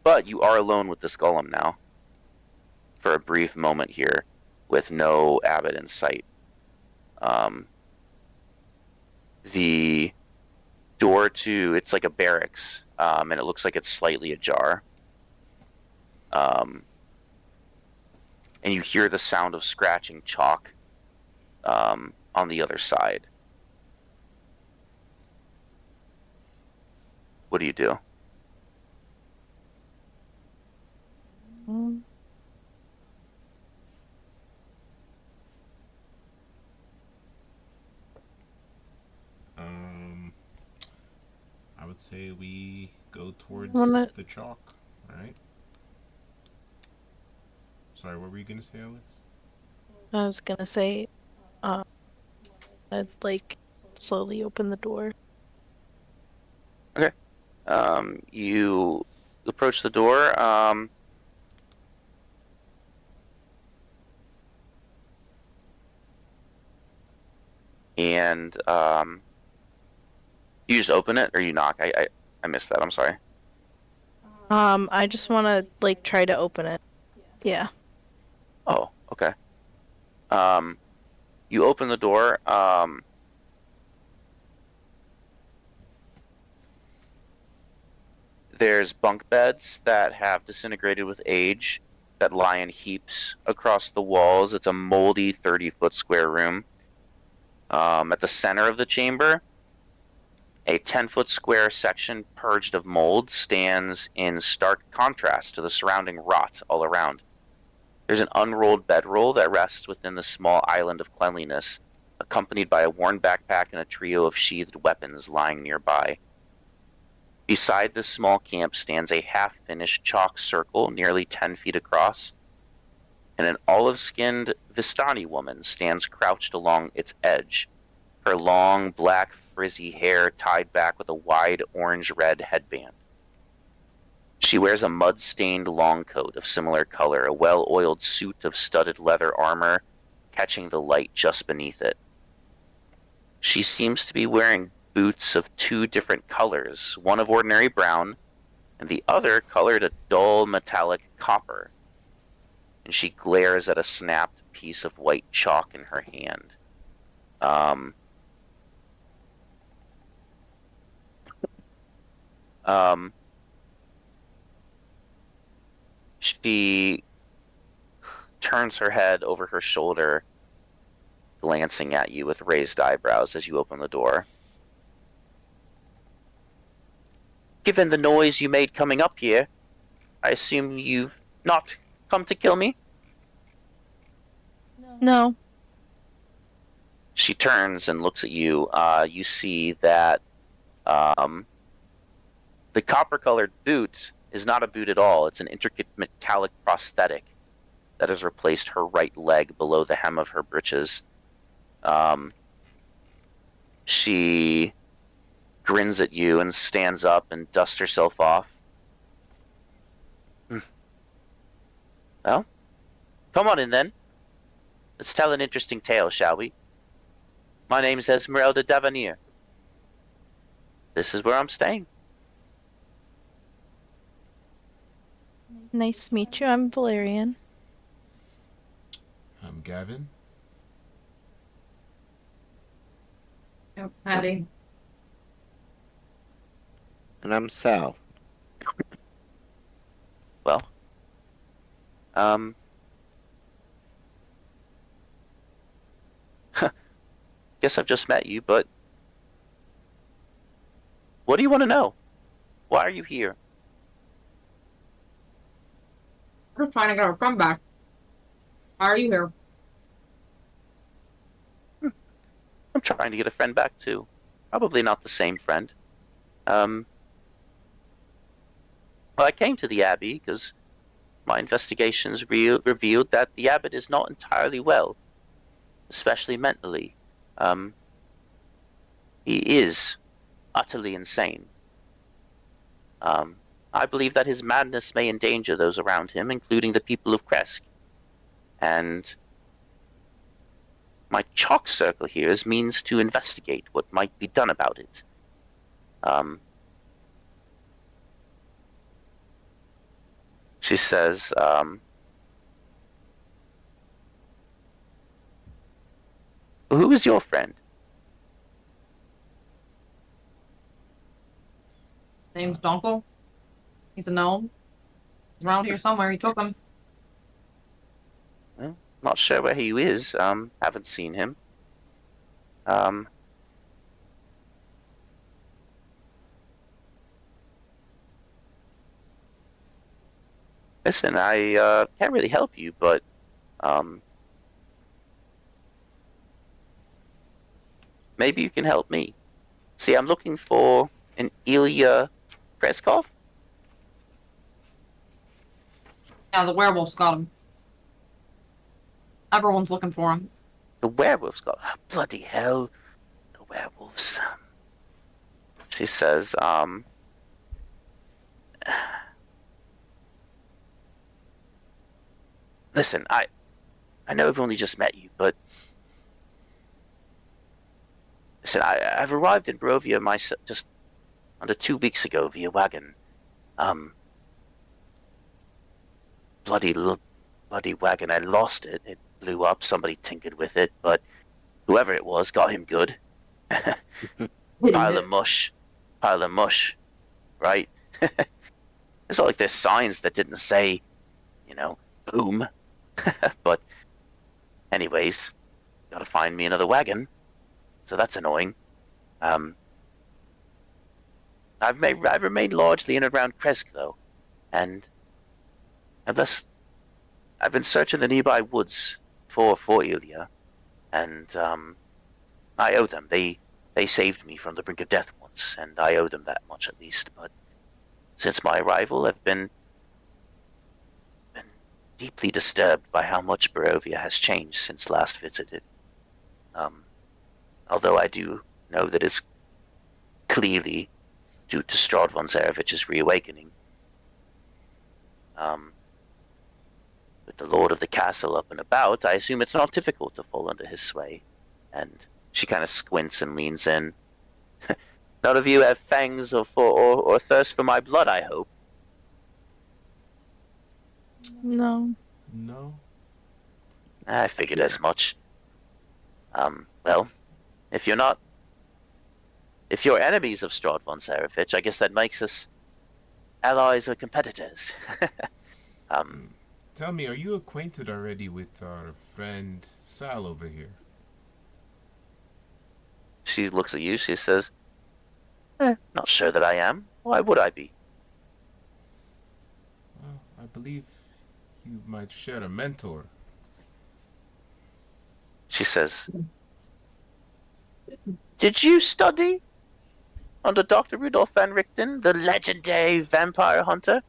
But you are alone with this golem now for a brief moment here, with no abbot in sight. The door to it's like a barracks, and it looks like it's slightly ajar. And you hear the sound of scratching chalk on the other side. What do you do? I would say we go towards the chalk, right? Sorry, what were you gonna say, Alex? I was gonna say, I'd like slowly open the door. Okay. You approach the door. And you just open it or you knock? I missed that. I'm sorry. I just want to like try to open it. Yeah. Oh, okay. You open the door. There's bunk beds that have disintegrated with age that lie in heaps across the walls. It's a moldy 30-foot square room. At the center of the chamber, a 10-foot square section purged of mold stands in stark contrast to the surrounding rot all around. There's an unrolled bedroll that rests within the small island of cleanliness, accompanied by a worn backpack and a trio of sheathed weapons lying nearby. Beside this small camp stands a half-finished chalk circle nearly 10 feet across, and an olive-skinned Vistani woman stands crouched along its edge, her long, black, frizzy hair tied back with a wide orange-red headband. She wears a mud-stained long coat of similar color, a well-oiled suit of studded leather armor catching the light just beneath it. She seems to be wearing boots of two different colors, one of ordinary brown, and the other colored a dull metallic copper. And she glares at a snapped piece of white chalk in her hand. She turns her head over her shoulder, glancing at you with raised eyebrows as you open the door. Given the noise you made coming up here, I assume you've not come to kill me? No. She turns and looks at you. You see that the copper-colored boot is not a boot at all. It's an intricate metallic prosthetic that has replaced her right leg below the hem of her breeches. She grins at you and stands up and dusts herself off. Well, come on in then. Let's tell an interesting tale, shall we? My name's Esmeralda Davanier. This is where I'm staying. Nice to meet you. I'm Valerian. I'm Gavin. Yep, Patty. And I'm Sal. Well, guess I've just met you, but what do you want to know? Why are you here? We're just trying to get our friend back. Why are you here? I'm trying to get a friend back too. Probably not the same friend. Well, I came to the Abbey because my investigations revealed that the Abbot is not entirely well, especially mentally. He is utterly insane. I believe that his madness may endanger those around him, including the people of Kresk. And my chalk circle here as means to investigate what might be done about it. She says, who is your friend? Name's Dunkel. He's a gnome. He's around here somewhere. He took him. Well, not sure where he is. Haven't seen him. Listen, I can't really help you, but maybe you can help me. See, I'm looking for an Ilya Preskov. Yeah, the werewolf's got him. Everyone's looking for him. The werewolves got bloody hell. The werewolves. She says, listen, I know I've only just met you, but listen, I've arrived in Barovia myself just under 2 weeks ago via wagon. Bloody wagon. I lost it. It blew up. Somebody tinkered with it, but whoever it was got him good. Pile of mush, right? It's not like there's signs that didn't say, boom. But, anyways, gotta find me another wagon. So that's annoying. I've remained largely in and around Kresk, though, and unless I've been searching the nearby woods for Ilya, and I owe them. They saved me from the brink of death once, and I owe them that much at least. But since my arrival, I've been deeply disturbed by how much Barovia has changed since last visited. Although I do know that it's clearly due to Strahd von Zarevich's reawakening. With the lord of the castle up and about, I assume it's not difficult to fall under his sway. And she kind of squints and leans in. None of you have fangs or thirst for my blood, I hope. No. No. I figured as much. Well, if you're enemies of Strahd von Zarevich, I guess that makes us allies or competitors. Tell me, are you acquainted already with our friend Sal over here? She looks at you, she says, not sure that I am. Why would I be? Well, I believe you might share a mentor. She says, did you study under Dr. Rudolf van Richten, the legendary vampire hunter?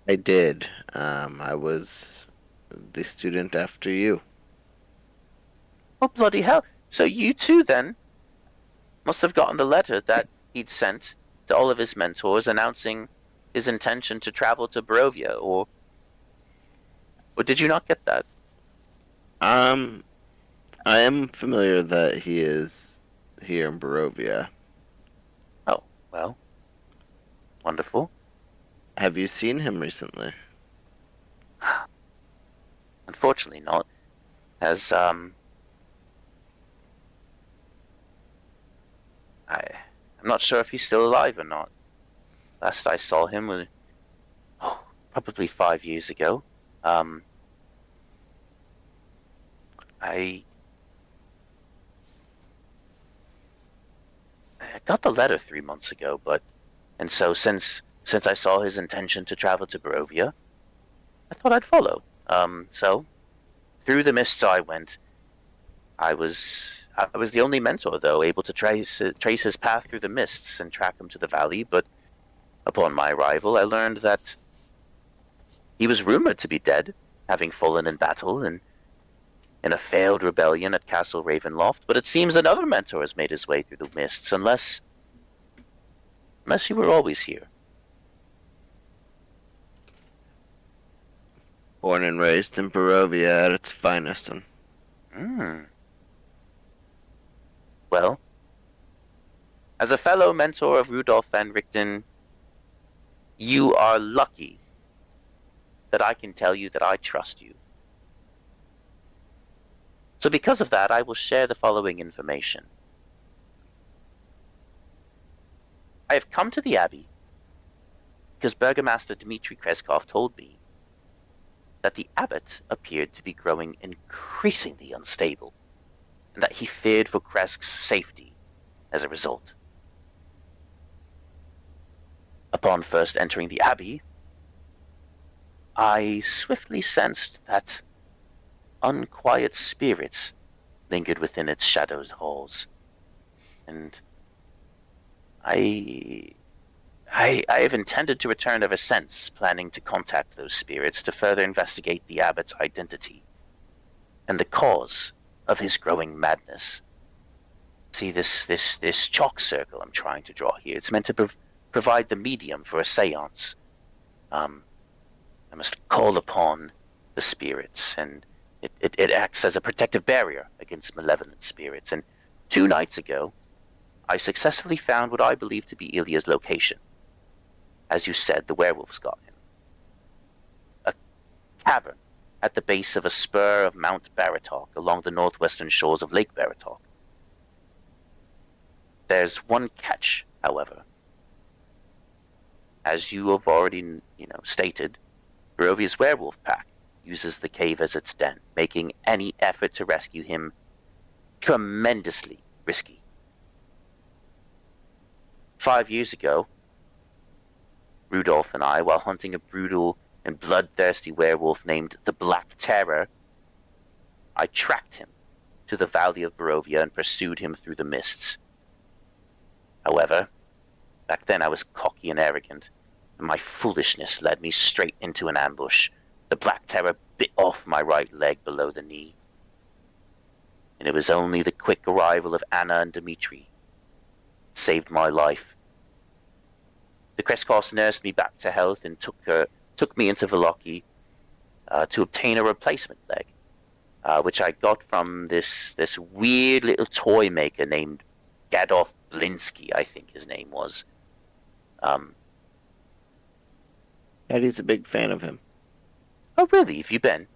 I did. I was the student after you. Oh, bloody hell. So you too, then, must have gotten the letter that he'd sent to all of his mentors announcing his intention to travel to Barovia, or did you not get that? I am familiar that he is here in Barovia. Oh, well, wonderful. Have you seen him recently? Unfortunately not, as, I'm not sure if he's still alive or not. Last I saw him was, probably 5 years ago. I got the letter 3 months ago, and so since I saw his intention to travel to Barovia, I thought I'd follow. So through the mists I went. I was the only mentor, though, able to trace his path through the mists and track him to the valley. But upon my arrival, I learned that he was rumored to be dead, having fallen in battle and in a failed rebellion at Castle Ravenloft. But it seems another mentor has made his way through the mists, unless you were always here. Born and raised in Barovia at its finest, and Hmm. Well, as a fellow mentor of Rudolf van Richten, you are lucky that I can tell you that I trust you. So because of that, I will share the following information. I have come to the Abbey because Burgomaster Dmitry Kreskov told me that the abbot appeared to be growing increasingly unstable, and that he feared for Kresk's safety as a result. Upon first entering the Abbey, I swiftly sensed that unquiet spirits lingered within its shadowed halls, and I have intended to return ever since, planning to contact those spirits to further investigate the abbot's identity and the cause of his growing madness. See, this chalk circle I'm trying to draw here, it's meant to provide the medium for a seance. I must call upon the spirits, and it acts as a protective barrier against malevolent spirits. And 2 nights ago, I successfully found what I believe to be Ilya's location. As you said, the werewolves got him. A cavern at the base of a spur of Mount Baratok along the northwestern shores of Lake Baratok. There's one catch, however. As you have already, stated, Barovia's werewolf pack uses the cave as its den, making any effort to rescue him tremendously risky. 5 years ago, Rudolph and I, while hunting a brutal and bloodthirsty werewolf named the Black Terror, I tracked him to the valley of Barovia and pursued him through the mists. However, back then I was cocky and arrogant, and my foolishness led me straight into an ambush. The Black Terror bit off my right leg below the knee, and it was only the quick arrival of Anna and Dmitri that saved my life. The Kreskovs nursed me back to health and took me into Voloki to obtain a replacement leg, which I got from this weird little toy maker named Gadolf Blinsky, I think his name was. Eddie's a big fan of him. Oh, really? Have you been?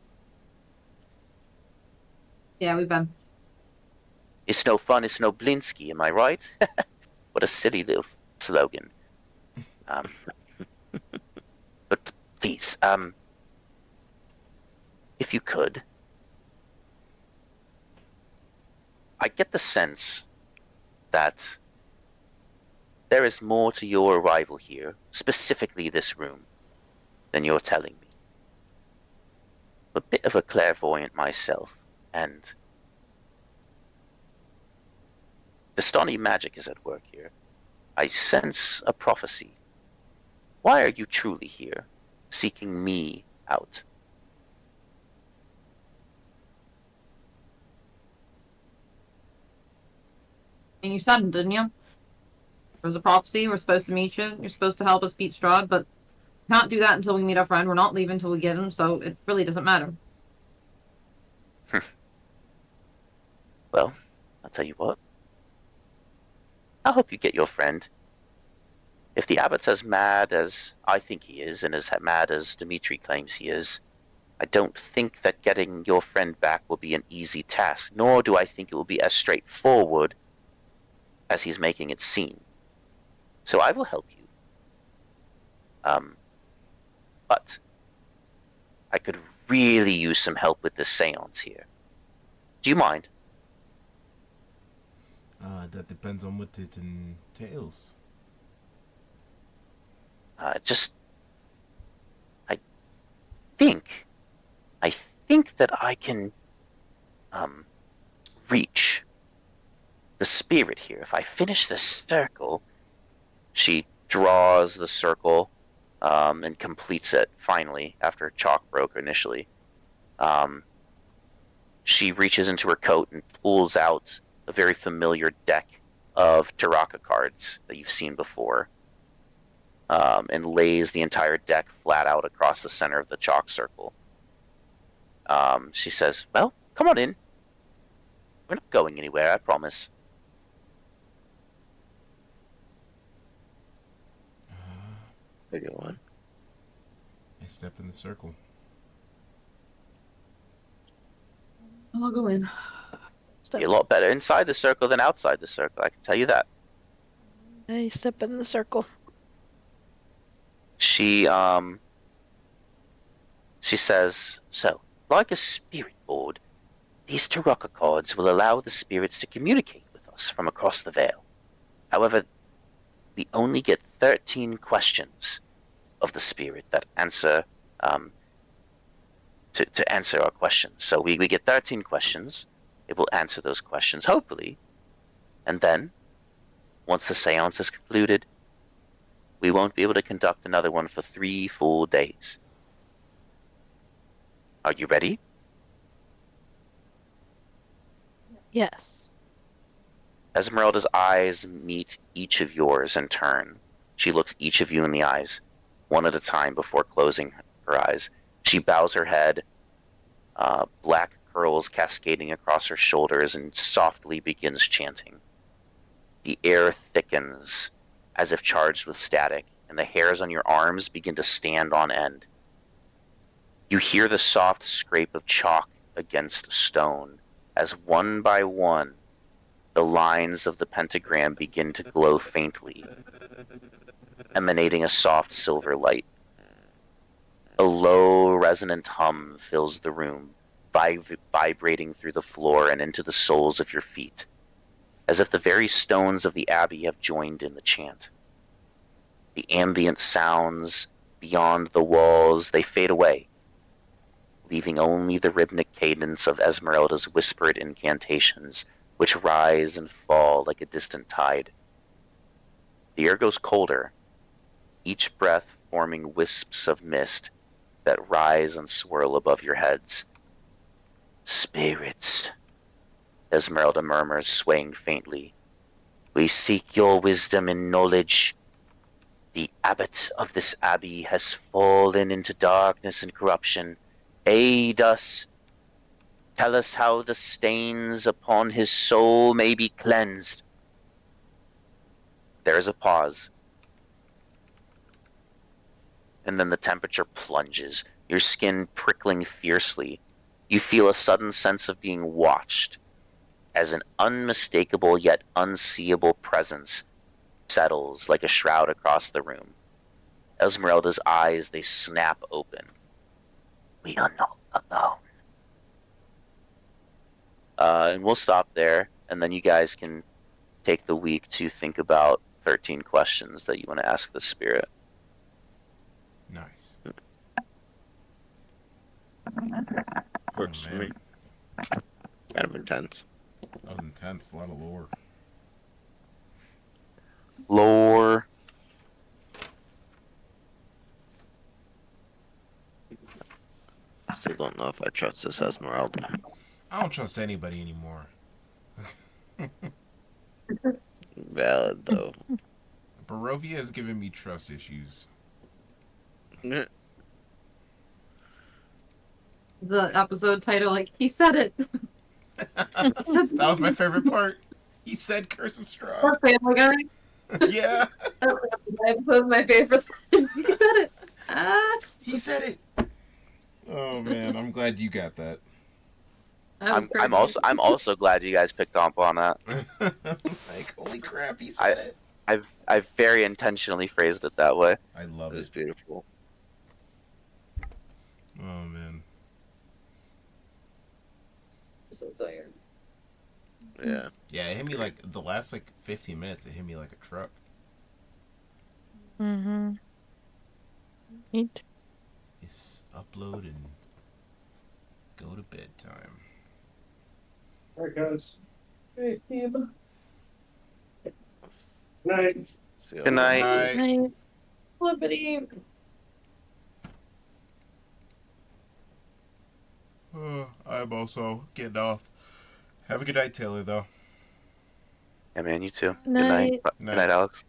Yeah, we've been. It's no fun, it's no Blinsky, am I right? What a silly little slogan. But please, if you could, I get the sense that there is more to your arrival here, specifically this room, than you're telling me. I'm a bit of a clairvoyant myself, and Vistani magic is at work here. I sense a prophecy. Why are you truly here, seeking me out? And you said, didn't you? There was a prophecy. We're supposed to meet you. You're supposed to help us beat Strahd, but we can't do that until we meet our friend. We're not leaving until we get him, so it really doesn't matter. Well, I'll tell you what. I'll help you get your friend. If the abbot's as mad as I think he is, and as mad as Dmitri claims he is, I don't think that getting your friend back will be an easy task, nor do I think it will be as straightforward as he's making it seem. So I will help you. But I could really use some help with this seance here. Do you mind? That depends on what it entails. Just, I think that I can, reach the spirit here. If I finish this circle, she draws the circle, and completes it finally after chalk broke initially. She reaches into her coat and pulls out a very familiar deck of Taraka cards that you've seen before. And lays the entire deck flat out across the center of the chalk circle. She says, "Well, come on in. We're not going anywhere, I promise." There you go. I step in the circle. I'll go in. Step. Be a lot better inside the circle than outside the circle, I can tell you that. I step in the circle. She says, "So, like a spirit board, these Taraka cards will allow the spirits to communicate with us from across the veil. However, we only get 13 questions of the spirit that answer to answer our questions. So we get 13 questions. It will answer those questions, hopefully. And then, once the seance is concluded, we won't be able to conduct another one for 3 full days. Are you ready?" Yes. Esmeralda's eyes meet each of yours in turn. She looks each of you in the eyes, one at a time, before closing her eyes. She bows her head, black curls cascading across her shoulders, and softly begins chanting. The air thickens as if charged with static, and the hairs on your arms begin to stand on end. You hear the soft scrape of chalk against stone as one by one the lines of the pentagram begin to glow faintly, emanating a soft silver light. A low, resonant hum fills the room, vibrating through the floor and into the soles of your feet, as if the very stones of the abbey have joined in the chant. The ambient sounds beyond the walls, they fade away, leaving only the rhythmic cadence of Esmeralda's whispered incantations, which rise and fall like a distant tide. The air goes colder, each breath forming wisps of mist that rise and swirl above your heads. "Spirits," Esmeralda murmurs, swaying faintly. "We seek your wisdom and knowledge. The abbot of this abbey has fallen into darkness and corruption. Aid us. Tell us how the stains upon his soul may be cleansed." There is a pause. And then the temperature plunges, your skin prickling fiercely. You feel a sudden sense of being watched, as an unmistakable yet unseeable presence settles like a shroud across the room. Esmeralda's eyes, they snap open. "We are not alone." And we'll stop there, and then you guys can take the week to think about 13 questions that you want to ask the spirit. Nice. Works Oh, for me. man. Kind of intense. That was intense. A lot of lore. Lore. Still don't know if I trust this Esmeralda. I don't trust anybody anymore. Valid, though. Barovia has given me trust issues. The episode title, like, he said it. That was my favorite part. He said Curse of Poor Strahd. Family Guy. Yeah. That episode's my favorite. He said it. Ah, He said it. Oh man, I'm glad you got that. that was I'm crazy. also glad you guys picked up on that. Like, holy crap, he said it. I've very intentionally phrased it that way. I love It was it. beautiful. Oh man. I'm so tired. Yeah. Yeah, it hit me like the last 15 minutes. It hit me like a truck. Mm-hmm. Neat. It's upload and go to bedtime. Alright, guys. Great team. Night. See you Good night. Night. Night. Flippity. I'm also getting off. Have a good night, Taylor. Though. Yeah, man, you too. Night. Good night, Alex.